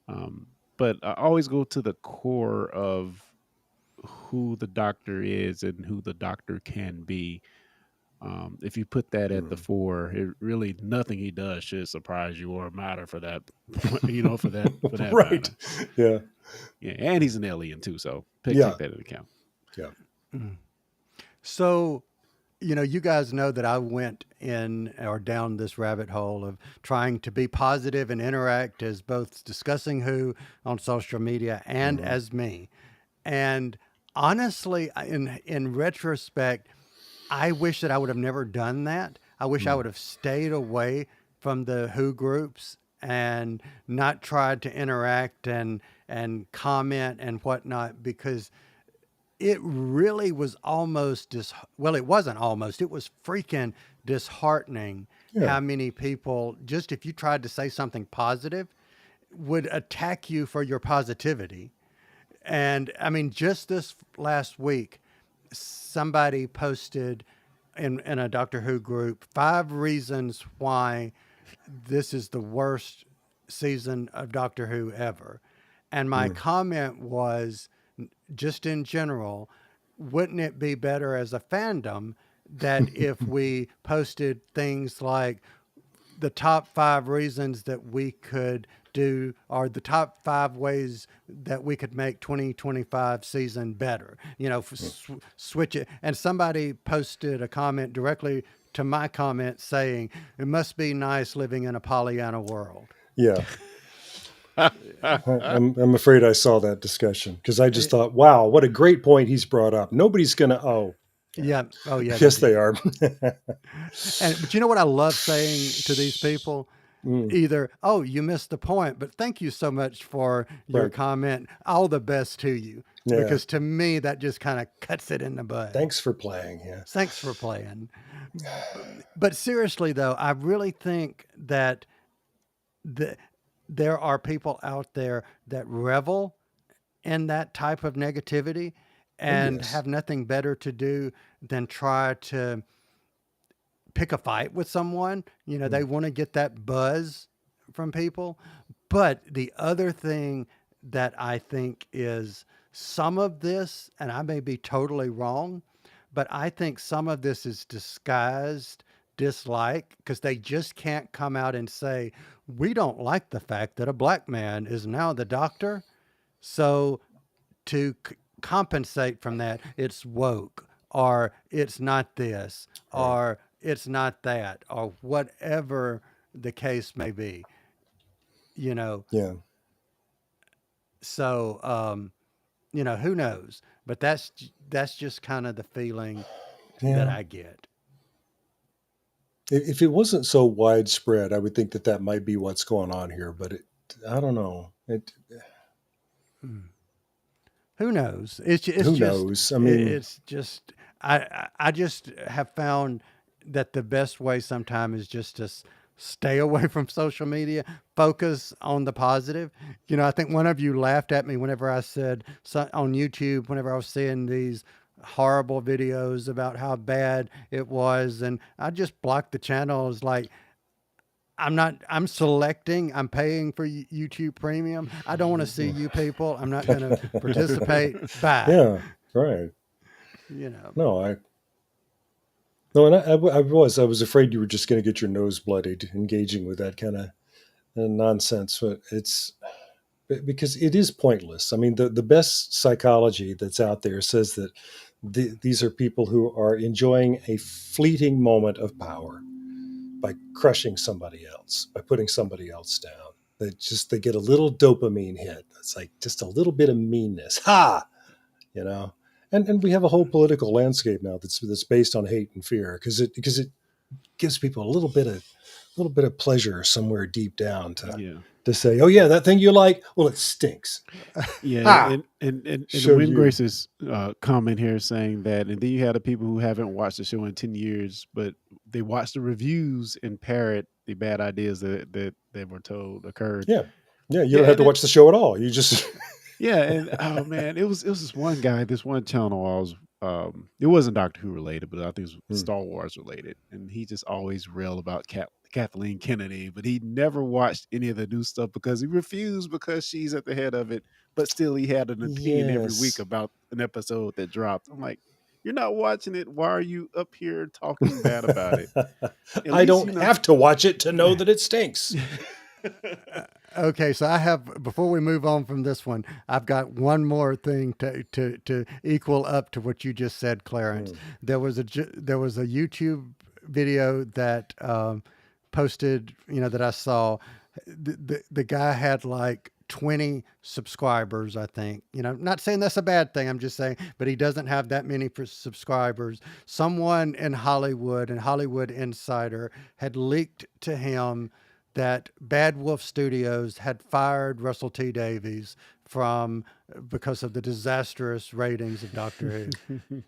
Um, but I always go to the core of who the doctor is and who the doctor can be. If you put that at the Mm. fore, it really nothing he does should surprise you or matter for that, for that Right. matter. Yeah. Yeah, and he's an alien too, so take Yeah. that into account. Yeah. Mm. So, you guys know that I went in or down this rabbit hole of trying to be positive and interact as both discussing who on social media and Hmm. as me. And honestly, in retrospect, I wish that I would have never done that. I wish I Mm. would have stayed away from the Who groups and not tried to interact and comment and whatnot because it really was well, it wasn't almost, it was freaking disheartening Yeah. how many people, just if you tried to say something positive, would attack you for your positivity. And I mean, just this last week, somebody posted in a Doctor Who group 5 reasons why this is the worst season of Doctor Who ever. And my Mm. comment was, just in general, wouldn't it be better as a fandom that if we posted things like the top 5 reasons that we could do, or the top 5 ways that we could make 2025 season better, switch it. And somebody posted a comment directly to my comment saying, it must be nice living in a Pollyanna world. Yeah. I'm afraid I saw that discussion because I just thought, wow, what a great point he's brought up. Nobody's gonna. Oh, yeah. Yeah. Oh, yeah, they Yes, they did. are. But you know what I love saying to these people? Mm, Either, oh, you missed the point, but thank you so much for your right. comment. All the best to you. Yeah. because to me that just kind of cuts it in the bud. Thanks for playing. Yeah. Thanks for playing. But seriously, though, I really think that the, there are people out there that revel in that type of negativity Oh, and yes. have nothing better to do than try to pick a fight with someone. You know, they want to get that buzz from people. But the other thing that I think is some of this, and I may be totally wrong, but I think some of this is disguised dislike because they just can't come out and say, we don't like the fact that a black man is now the doctor. So to compensate from that, it's woke or it's not this Right. or it's not that or whatever the case may be, you know. Yeah. So, you know, who knows? But that's just kind of the feeling that Yeah. I get. If it wasn't so widespread, I would think that that might be what's going on here. But I don't know. Who knows? It's Who just knows? I mean, it's just I just have found that the best way sometimes is just to stay away from social media, focus on the positive. You know, I think one of you laughed at me whenever I said on YouTube, whenever I was seeing these horrible videos about how bad it was, and I just blocked the channels. Like, I'm selecting, I'm paying for YouTube Premium. I don't want to see you people. I'm not going to participate. Bye. yeah, right. You know. No, no, and I was afraid you were just going to get your nose bloodied engaging with that kind of nonsense. But it's because it is pointless. I mean, the best psychology that's out there says that these are people who are enjoying a fleeting moment of power by crushing somebody else, by putting somebody else down. They get a little dopamine hit. It's like just a little bit of meanness. Ha! You know? And we have a whole political landscape now that's based on hate and fear because it gives people a little bit of pleasure somewhere deep down Yeah. to say, oh yeah, that thing you like, well, it stinks. Yeah, Ah, and showed Win you. Grace's comment here saying that, and then you had the people who haven't watched the show in 10 years, but they watch the reviews and parrot the bad ideas that they were told occurred. Yeah. Yeah, you Yeah, don't have and to watch the show at all. You just yeah, and oh man, it was this one guy, this one channel I was it wasn't Doctor Who related, but I think it was Hmm. Star Wars related, and he just always railed about Kathleen Kennedy, but he never watched any of the new stuff because he refused because she's at the head of it. But still, he had an opinion every week yes. about an episode that dropped. I'm like, you're not watching it. Why are you up here talking bad about it? At I least don't have to watch it to know that it stinks. Okay, so I have, before we move on from this one, I've got one more thing to equal up to what you just said, Clarence. There was a YouTube video that posted, you know, that I saw. The guy had like 20 subscribers, I think. You know, not saying that's a bad thing. I'm just saying, but he doesn't have that many subscribers. Someone in Hollywood and Hollywood Insider had leaked to him that Bad Wolf Studios had fired Russell T Davies because of the disastrous ratings of Doctor Who.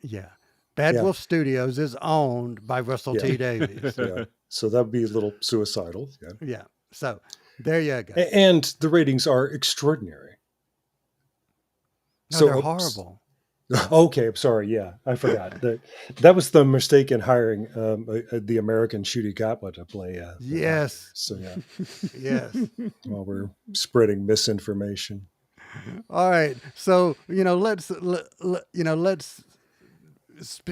Yeah. Bad Yeah. Wolf Studios is owned by Russell T Davies. Yeah. So that would be a little suicidal. Yeah. Yeah. So there you go. And the ratings are extraordinary. No, So they're horrible. Okay, I'm sorry. Yeah, I forgot that was the mistake in hiring the American Shooty Kappa to play. Yes. So yeah, Yes. while we're spreading misinformation. All right. So, you know, let's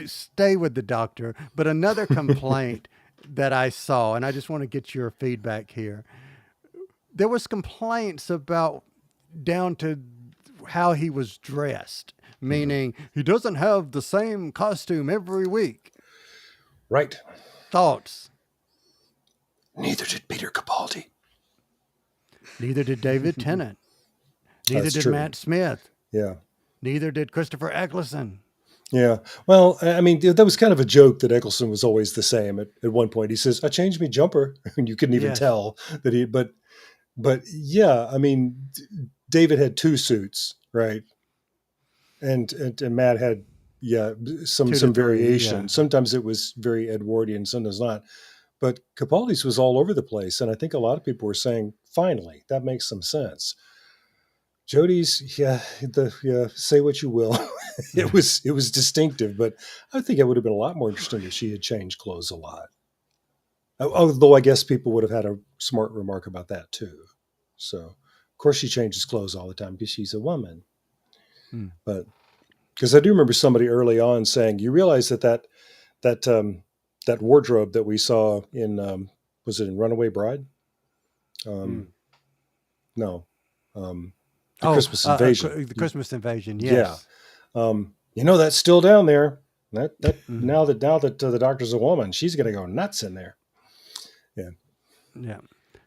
stay with the doctor. But another complaint that I saw, and I just want to get your feedback here. There was complaints about down to how he was dressed, meaning he doesn't have the same costume every week. Right. Thoughts? Neither did Peter Capaldi. Neither did David Tennant. Neither That's did true. Matt Smith. Yeah. Neither did Christopher Eccleston. Yeah. Well, I mean, that was kind of a joke that Eccleston was always the same. At one point, he says, "I changed me jumper," and you couldn't even Yes. tell that but yeah, I mean, David had two suits, right? and Matt had some 2 to 3, variation. yeah. Sometimes it was very Edwardian, sometimes not. But Capaldi's was all over the place, and I think a lot of people were saying, "Finally, that makes some sense." Jody's, say what you will, it was distinctive, but I think it would have been a lot more interesting if she had changed clothes a lot. Although I guess people would have had a smart remark about that too. So, of course, she changes clothes all the time because she's a woman. Hmm. But because I do remember somebody early on saying, "You realize that wardrobe that we saw in was it in Runaway Bride? Mm. No, the Oh, Christmas Invasion. the Christmas Invasion, Yeah, yes. that's still down there. That Mhm. now that the doctor's a woman, she's going to go nuts in there. Yeah, Yeah. new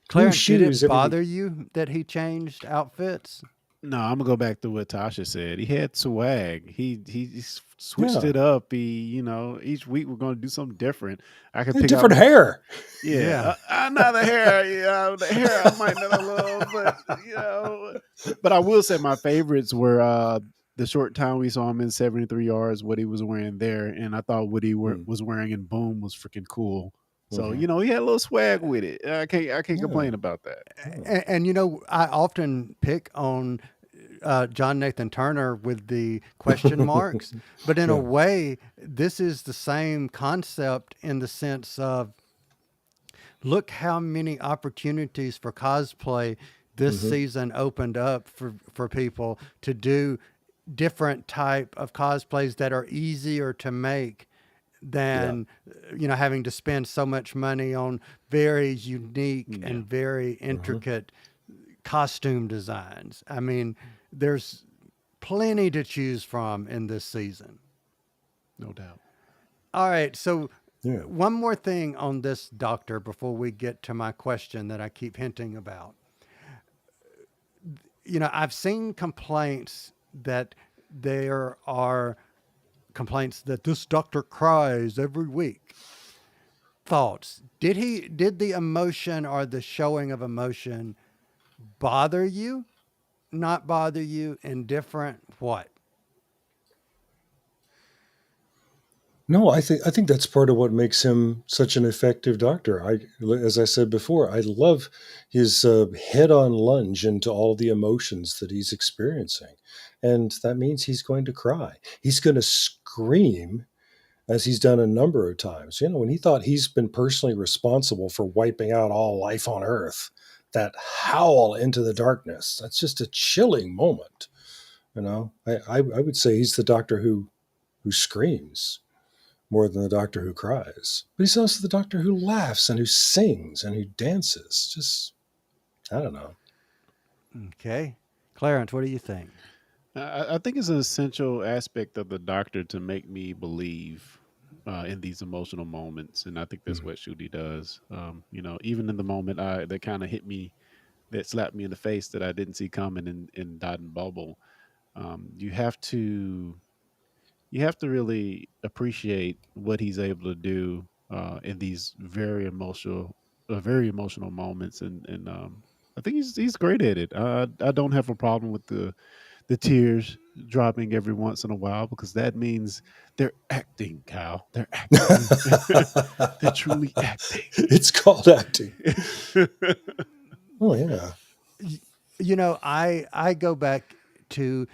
Clarence, did shoes it every week. bother you that he changed outfits? No, I'm gonna go back to what Tasha said. He had swag. He switched Yeah, it up. Each week we're gonna do something different. I could pick out different my hair. yeah. I know the hair. Yeah, the hair I might not love, but I will say my favorites were the short time we saw him in 73 yards, what he was wearing there, and I thought what Mm, was wearing in Boom was freaking cool. So mhm. he had a little swag with it. I can't Yeah, complain about that. yeah. And I often pick on John Nathan Turner with the question marks, but in a Yeah. way, this is the same concept in the sense of look how many opportunities for cosplay this Hmm. season opened up for people to do different type of cosplays that are easier to make Yeah. than having to spend so much money on very unique Yeah, and very Hmm. intricate costume designs. I mean, there's plenty to choose from in this season. no doubt. All right, so Yeah. one more thing on this doctor before we get to my question that I keep hinting about. I've seen complaints that there are complaints that this doctor cries every week. Thoughts? Did the emotion or the showing of emotion bother you? Not bother you? Indifferent? What? No, I think that's part of what makes him such an effective doctor. As I said before, I love his head-on lunge into all the emotions that he's experiencing, and that means he's going to cry. He's going to scream, as he's done a number of times. When he thought he's been personally responsible for wiping out all life on Earth, that howl into the darkness—that's just a chilling moment. I would say he's the doctor who screams more than the doctor who cries. But he's also the doctor who laughs and who sings and who dances. Just, I don't know. Okay. Clarence, what do you think? I think it's an essential aspect of the doctor to make me believe in these emotional moments, and I think that's Mhm. what Shooty does. Even in the moment that kind of hit me, that slapped me in the face that I didn't see coming in Dot and Bubble. You have to really appreciate what he's able to do in these very emotional moments, and I think he's great at it. I don't have a problem with the tears dropping every once in a while because that means they're acting, Kyle. They're acting. They're truly acting. It's called acting. Oh, yeah. I go back to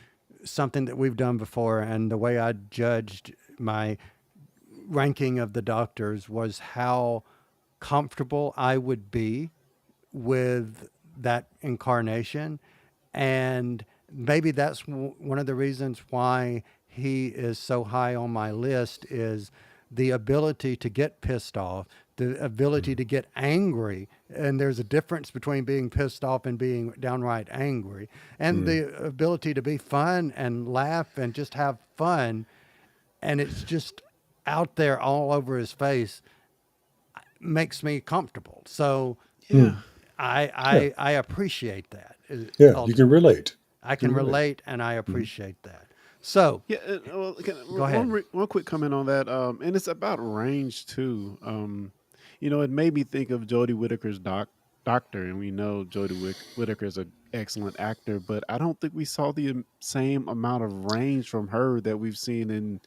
something that we've done before, and the way I judged my ranking of the doctors was how comfortable I would be with that incarnation. And maybe that's one of the reasons why he is so high on my list is the ability to get pissed off, the ability Mhm. to get angry. And there's a difference between being pissed off and being downright angry, and Mm. the ability to be fun and laugh and just have fun. And it's just out there all over his face makes me comfortable. So Yeah. Mm. I Yeah. I appreciate that. Yeah. You can Ultimately, relate. I You can can relate. relate, and I Mhm. appreciate that. So Yeah, well, go ahead. one quick comment on that, and it's about range too. It made me think of Jodie Whittaker's Doc. doctor, and we know Whittaker is an excellent actor, but I don't think we saw the same amount of range from her that we've seen in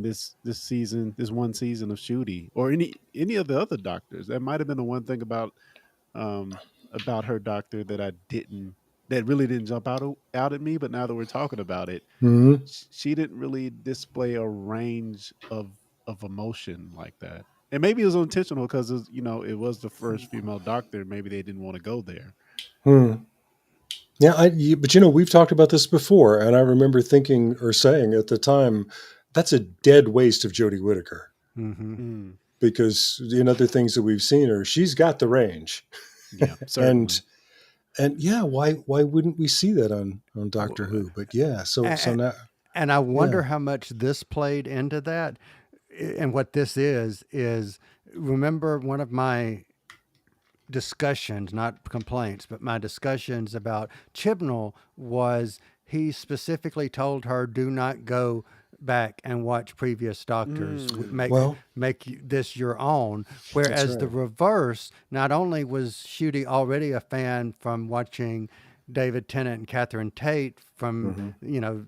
this season, this one season of Shooty, or any of the other doctors. That might have been the one thing um about her doctor that that really didn't jump out at me. But now that we're talking about it, Hmm. she didn't really display a range of emotion like that. And maybe it was intentional because it was the first female doctor. Maybe they didn't want to go there. Hmm. Yeah, but we've talked about this before, and I remember thinking or saying at the time, that's a dead waste of Jodie Whittaker Mm-hmm. Mm, because in other things that we've seen her, she's got the range, yeah, and certainly. yeah, why wouldn't we see that on Doctor Who? But yeah, so And, now, and I yeah, wonder how much this played into that. And what this is remember one of my discussions, not complaints, but my discussions about Chibnall was he specifically told her, do not go back and watch previous doctors. Mm, Make this your own. that's Whereas the right. reverse, not only was Shooty already a fan from watching David Tennant and Catherine Tate from, Hmm.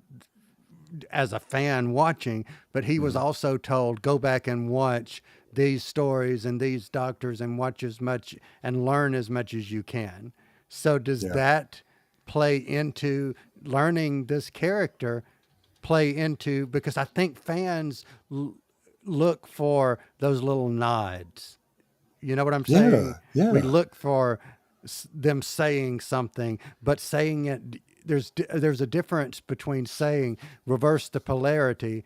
as a fan watching, but he was Hmm. also told, go back and watch these stories and these doctors and watch as much and learn as much as you can. So does Yeah, that play into learning this character, play into, because I think fans look for those little nods. You know what I'm saying? yeah, We yeah. look for them saying something, but saying it. There's a difference between saying reverse the polarity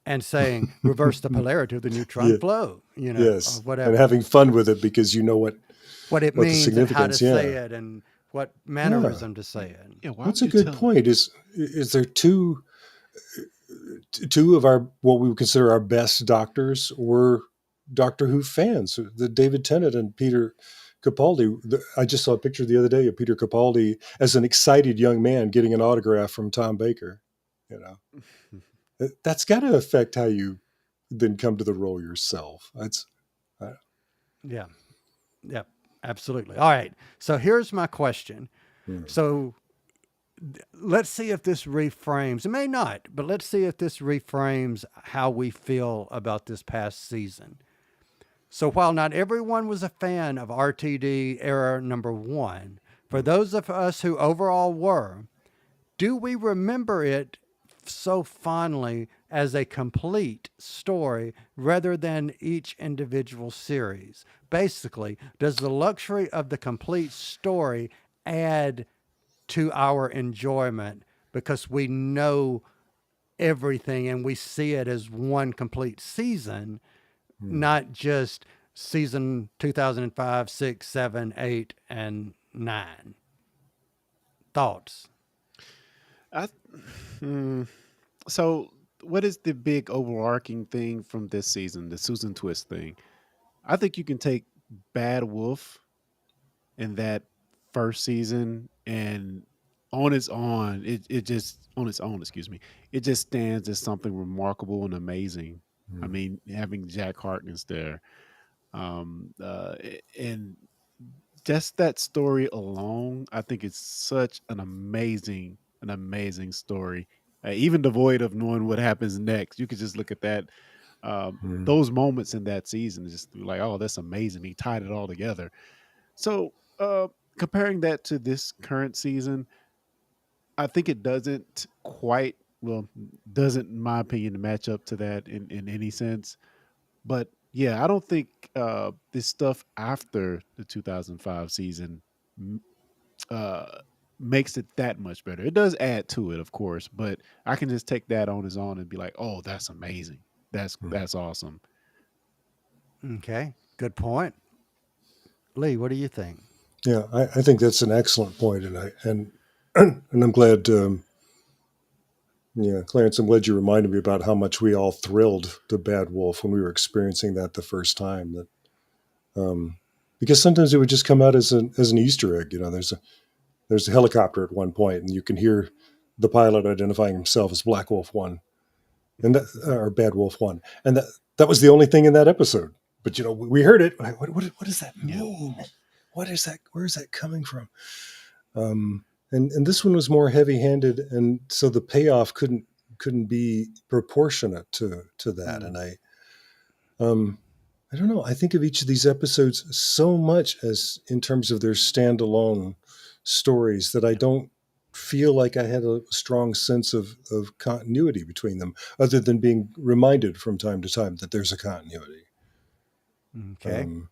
and saying reverse the polarity of the neutron Yeah, flow. Or yes, and whatever. having fun with it because you know What it what the means and how to significance. say Yeah, it and what yeah. mannerism to say it. yeah. Why That's would a you good tell? point. Is there two of our what we would consider our best doctors were Doctor Who fans, the David Tennant and Peter Capaldi. I just saw a picture the other day of Peter Capaldi as an excited young man getting an autograph from Tom Baker. You know, that's got to affect how you then come to the role yourself. That's uh, Yeah. Yeah. Absolutely. All right. So here's my question. hmm. So let's see if this reframes. It may not, but let's see if this reframes how we feel about this past season. So while not everyone was a fan of RTD era number one, for those of us who overall were, do we remember it so fondly as a complete story rather than each individual series? Basically, does the luxury of the complete story add to our enjoyment because we know everything and we see it as one complete season, Hmm. not just season 2005, 6, 7, 8, and 9? Thoughts? I hmm, so what is the big overarching thing from this season, the Susan Twist thing? I think you can take Bad Wolf in that first season and on its own, excuse me, it just stands as something remarkable and amazing. I Hmm. mean, having Jack Harkness there, and just that story alone, I think it's such an amazing story. Even devoid of knowing what happens next, you could just look at that. Hmm. Those moments in that season is just like, oh, that's amazing. He tied it all together. So, comparing that to this current season, I think it doesn't quite, well, doesn't, in my opinion, match up to that in any sense. But yeah, I don't think this stuff after the 2005 season m- uh, makes it that much better. It does add to it, of course, but I can just take that on its own and be like, oh, that's amazing. Hmm. That's awesome. Okay, good point. Lee, what do you think? Yeah, I think that's an excellent point, and I'm glad. Yeah, Clarence, I'm glad you reminded me about how much we all thrilled to Bad Wolf when we were experiencing that the first time. Um, because sometimes it would just come out as an Easter egg. There's a helicopter at one point, and you can hear the pilot identifying himself as Black Wolf One, or Bad Wolf One, and that was the only thing in that episode. But we heard it. What does that Yeah. mean? what is that? Where is that coming from? And this one was more heavy-handed, and so the payoff couldn't be proportionate to that. Mm. And I don't know. I think of each of these episodes so much as in terms of their standalone stories that I don't feel like I had a strong sense of continuity between them, other than being reminded from time to time that there's a continuity. Okay. Um,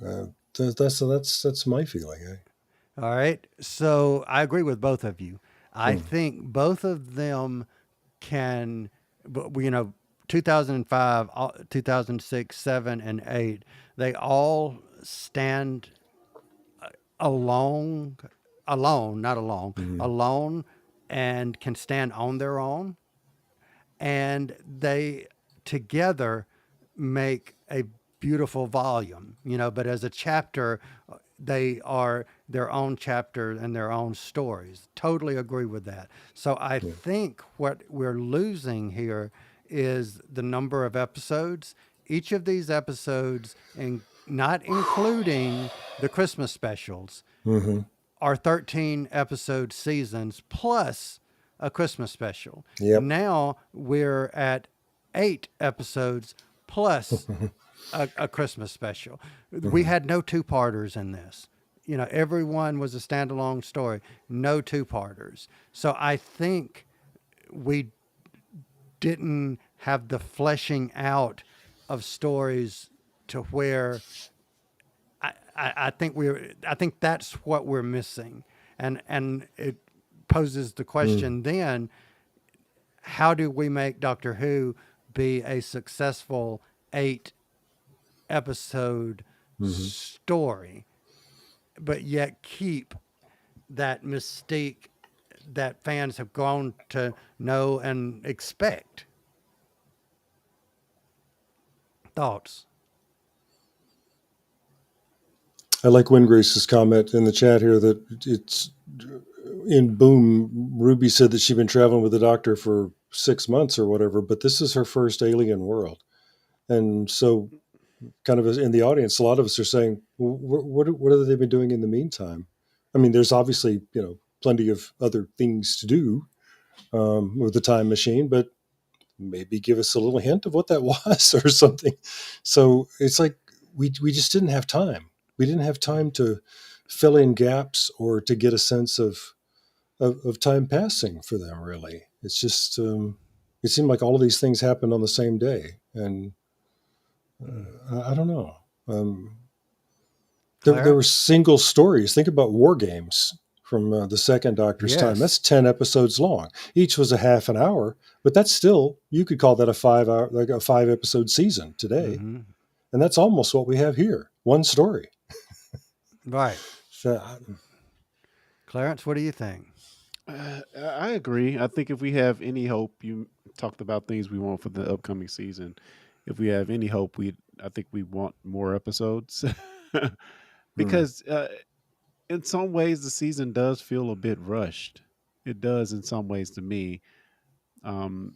uh, that's my feeling. All right. So I agree with both of you. I Hmm. think both of them can, 2005, 2006, 7, and 8, they all stand alone, not alone, Mhm. alone, and can stand on their own. And they together make a beautiful volume, but as a chapter, they are their own chapter and their own stories. Totally agree with that. So I Yeah. think what we're losing here is the number of episodes. Each of these episodes, and not including the Christmas specials, Hmm. are 13 episode seasons plus a Christmas special. Yep. Now we're at 8 episodes plus a Christmas special. We Hmm. had no two-parters in this. Everyone was a standalone story, no two-parters. So I think we didn't have the fleshing out of stories to where I think that's what we're missing, and it poses the question then: how do we make Doctor Who be a successful 8 episode Hmm. story, but yet keep that mystique that fans have grown to know and expect? Thoughts? I like Wingrace's comment in the chat here that it's in Boom. Ruby said that she'd been traveling with the Doctor for 6 months or whatever, but this is her first alien world. And so, kind of in the audience, a lot of us are saying, well, what have they been doing in the meantime? I mean, there's obviously, plenty of other things to do with the time machine, but maybe give us a little hint of what that was or something. So it's like we just didn't have time. We didn't have time to fill in gaps or to get a sense of time passing for them. Really, it's just it seemed like all of these things happened on the same day, and I don't know. There were Clarence? single stories. Think about War Games from the second Doctor's time. Yes. That's 10 episodes long. Each was a half an hour, but that's still, you could call that a 5 hour, like a 5 episode season today. Mm-hmm. And that's almost what we have here. One story. Right. So, Clarence, what do you think? I agree. I think if we have any hope, you talked about things we want for the upcoming season. If we have any hope, I think we want more episodes hmm, because in some ways the season does feel a bit rushed. It does in some ways to me, um,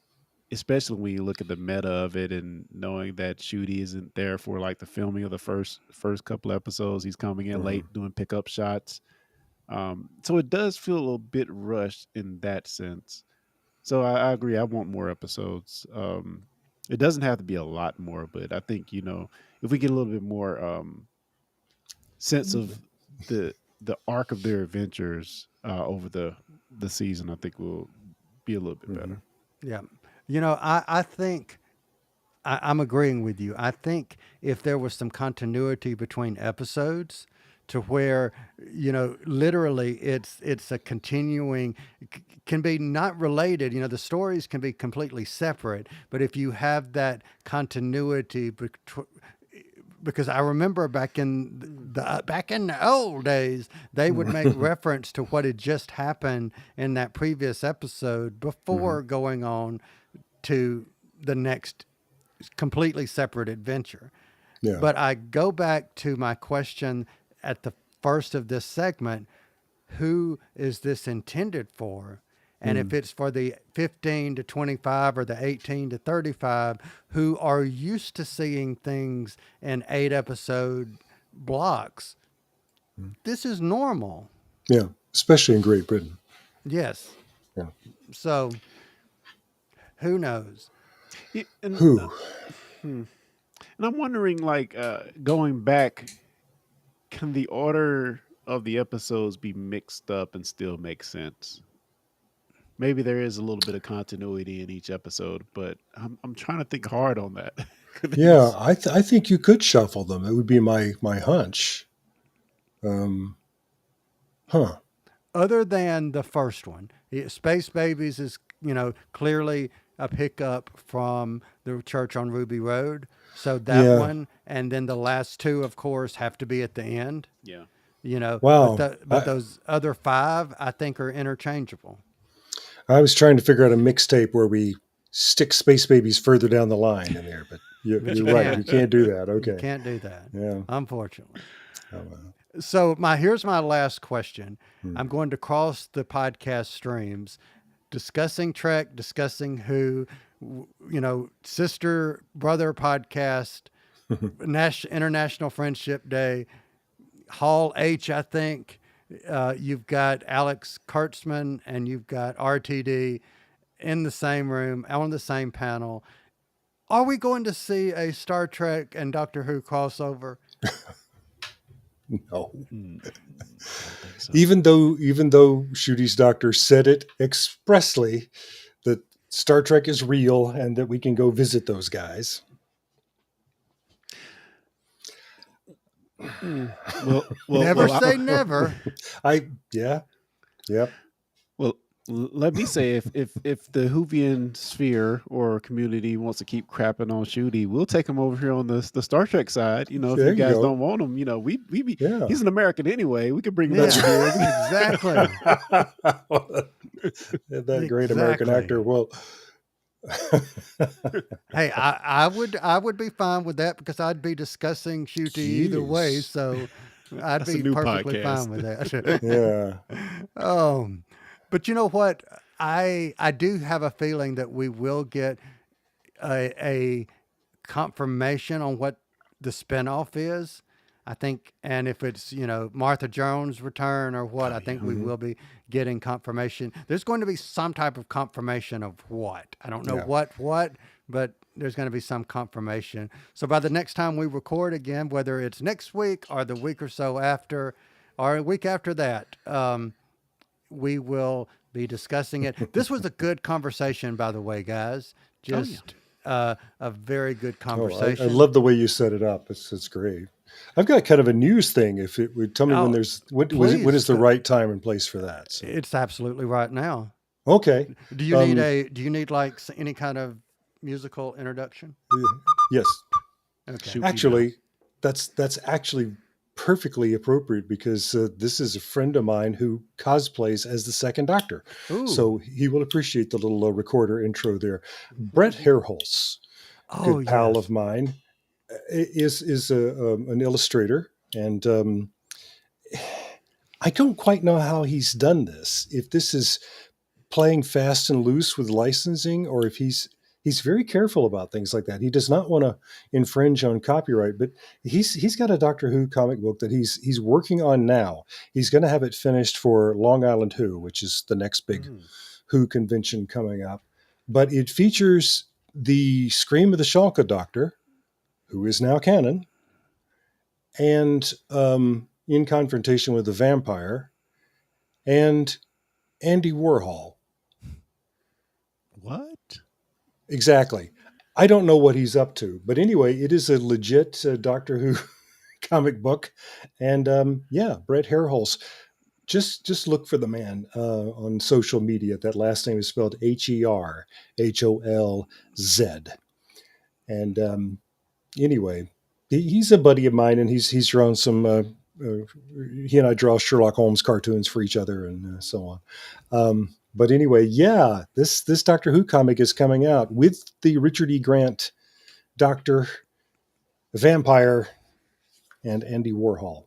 especially when you look at the meta of it and knowing that Shooty isn't there for like the filming of the first couple episodes. He's coming in hmm. late doing pickup shots. So it does feel a little bit rushed in that sense. So I agree. I want more episodes. It doesn't have to be a lot more, but I think if we get a little bit more sense of the arc of their adventures over the season, I think will be a little bit Hmm. better. Yeah. I think I'm agreeing with you. I think if there was some continuity between episodes to where, literally it's a continuing, can be not related, the stories can be completely separate, but if you have that continuity because I remember back in the old days, they would make reference to what had just happened in that previous episode Hmm. before going on to the next completely separate adventure. Yeah. But I go back to my question at the first of this segment: who is this intended for? And if Mm. it's for the 15 to 25 or the 18 to 35 who are used to seeing things in 8 episode blocks, this is normal. Yeah, especially in Great Britain. Yes. Yeah. So who knows? Yeah, Who? and I'm wondering, like, going back, can the order of the episodes be mixed up and still make sense? Maybe there is a little bit of continuity in each episode, but I'm trying to think hard on that. Yeah, I think you could shuffle them. It would be my hunch. Huh. Other than the first one, Space Babies is, clearly a pickup from the church on Ruby Road. So that Yeah. one, and then the last two, of course, have to be at the end. Yeah. Wow. But those other five, I think, are interchangeable. I was trying to figure out a mixtape where we stick Space Babies further down the line in there, but you're right. can't. You can't do that. You Okay. can't do that, Yeah. unfortunately. Oh, well. So here's my last question. Hmm. I'm going to cross the podcast streams, discussing Trek, discussing Who, sister brother podcast, International Friendship Day, Hall H. I think you've got Alex Kurtzman and you've got RTD in the same room, on the same panel. Are we going to see a Star Trek and Doctor Who crossover? No. I don't think so. Even though Shudi's doctor said it expressly that Star Trek is real and that we can go visit those guys. Well, Never well, say never. Yeah. Yep. Well, let me say, if the Whovian sphere or community wants to keep crapping on Shooty, we'll take him over here on the Star Trek side. If There you you guys go. don't want him, we be. Yeah. He's an American anyway. We could bring him Yeah, over here. exactly. That great American Exactly. actor. Well, Hey, I would be fine with that because I'd be discussing Shooty either way, Jeez. so I'd That's a be new perfectly podcast. fine with that. yeah. But you know what? I do have a feeling that we will get a confirmation on what the spinoff is. I think, and if it's, Martha Jones' return or what, I think we will be getting confirmation. There's going to be some type of confirmation of what. I don't know Yeah. what, but there's going to be some confirmation. So by the next time we record again, whether it's next week or the week or so after, or a week after that, we will be discussing it. This was a good conversation, by the way, guys. Just a very good Oh, conversation. I love the way you set it up. It's great. I've got kind of a news thing. If it would tell me Oh, when there's when please. is the right time and place for that. So. It's absolutely right now. Okay. Do you need like any kind of musical introduction? Yes. Okay. Shoot. Actually, that's actually perfectly appropriate because this is a friend of mine who cosplays as the Second Doctor, Ooh. so he will appreciate the little recorder intro there. Brett Hairholz, good pal of mine, is an illustrator, and I don't quite know how he's done this. If this is playing fast and loose with licensing, or if he's very careful about things like that. He does not want to infringe on copyright, but he's got a Doctor Who comic book that he's working on now. He's going to have it finished for Long Island Who, which is the next big Who convention coming up. But it features the Scream of the Shalka Doctor, who is now canon, and in confrontation with the vampire, and Andy Warhol. What? Exactly. I don't know what he's up to, but anyway, it is a legit Doctor Who comic book, and Brett Hairholz. Just look for the man on social media. That last name is spelled Herholz, and anyway, he's a buddy of mine, and he's drawn some. He and I draw Sherlock Holmes cartoons for each other, and so on. But anyway, yeah, this Doctor Who comic is coming out with the Richard E. Grant Doctor, Vampire, and Andy Warhol.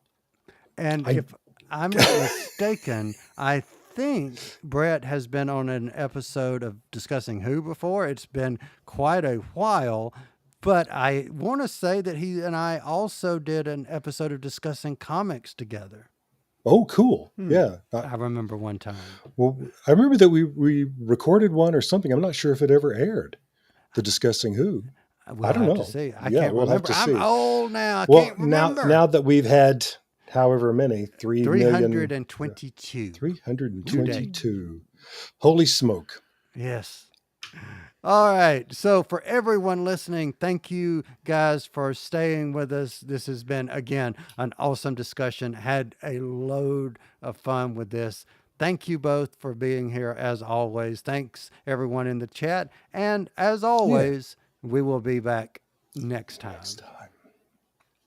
And if I'm not mistaken, I think Brett has been on an episode of Discussing Who before. It's been quite a while, but I want to say that he and I also did an episode of Discussing Comics together. Oh, cool. Hmm. Yeah. I remember one time. Well, I remember that we recorded one or something. I'm not sure if it ever aired. The Discussing Who. We'll I don't have to know. see. I Yeah, can't we'll have remember. to I'm see. old now. I Well, can't remember. now that we've had however many, 3 million, 322. 322. Holy smoke. Yes. All right. So, for everyone listening, thank you guys for staying with us. This has been, again, an awesome discussion. Had a load of fun with this. Thank you both for being here as always. Thanks, everyone in the chat. And as always, we will be back next time.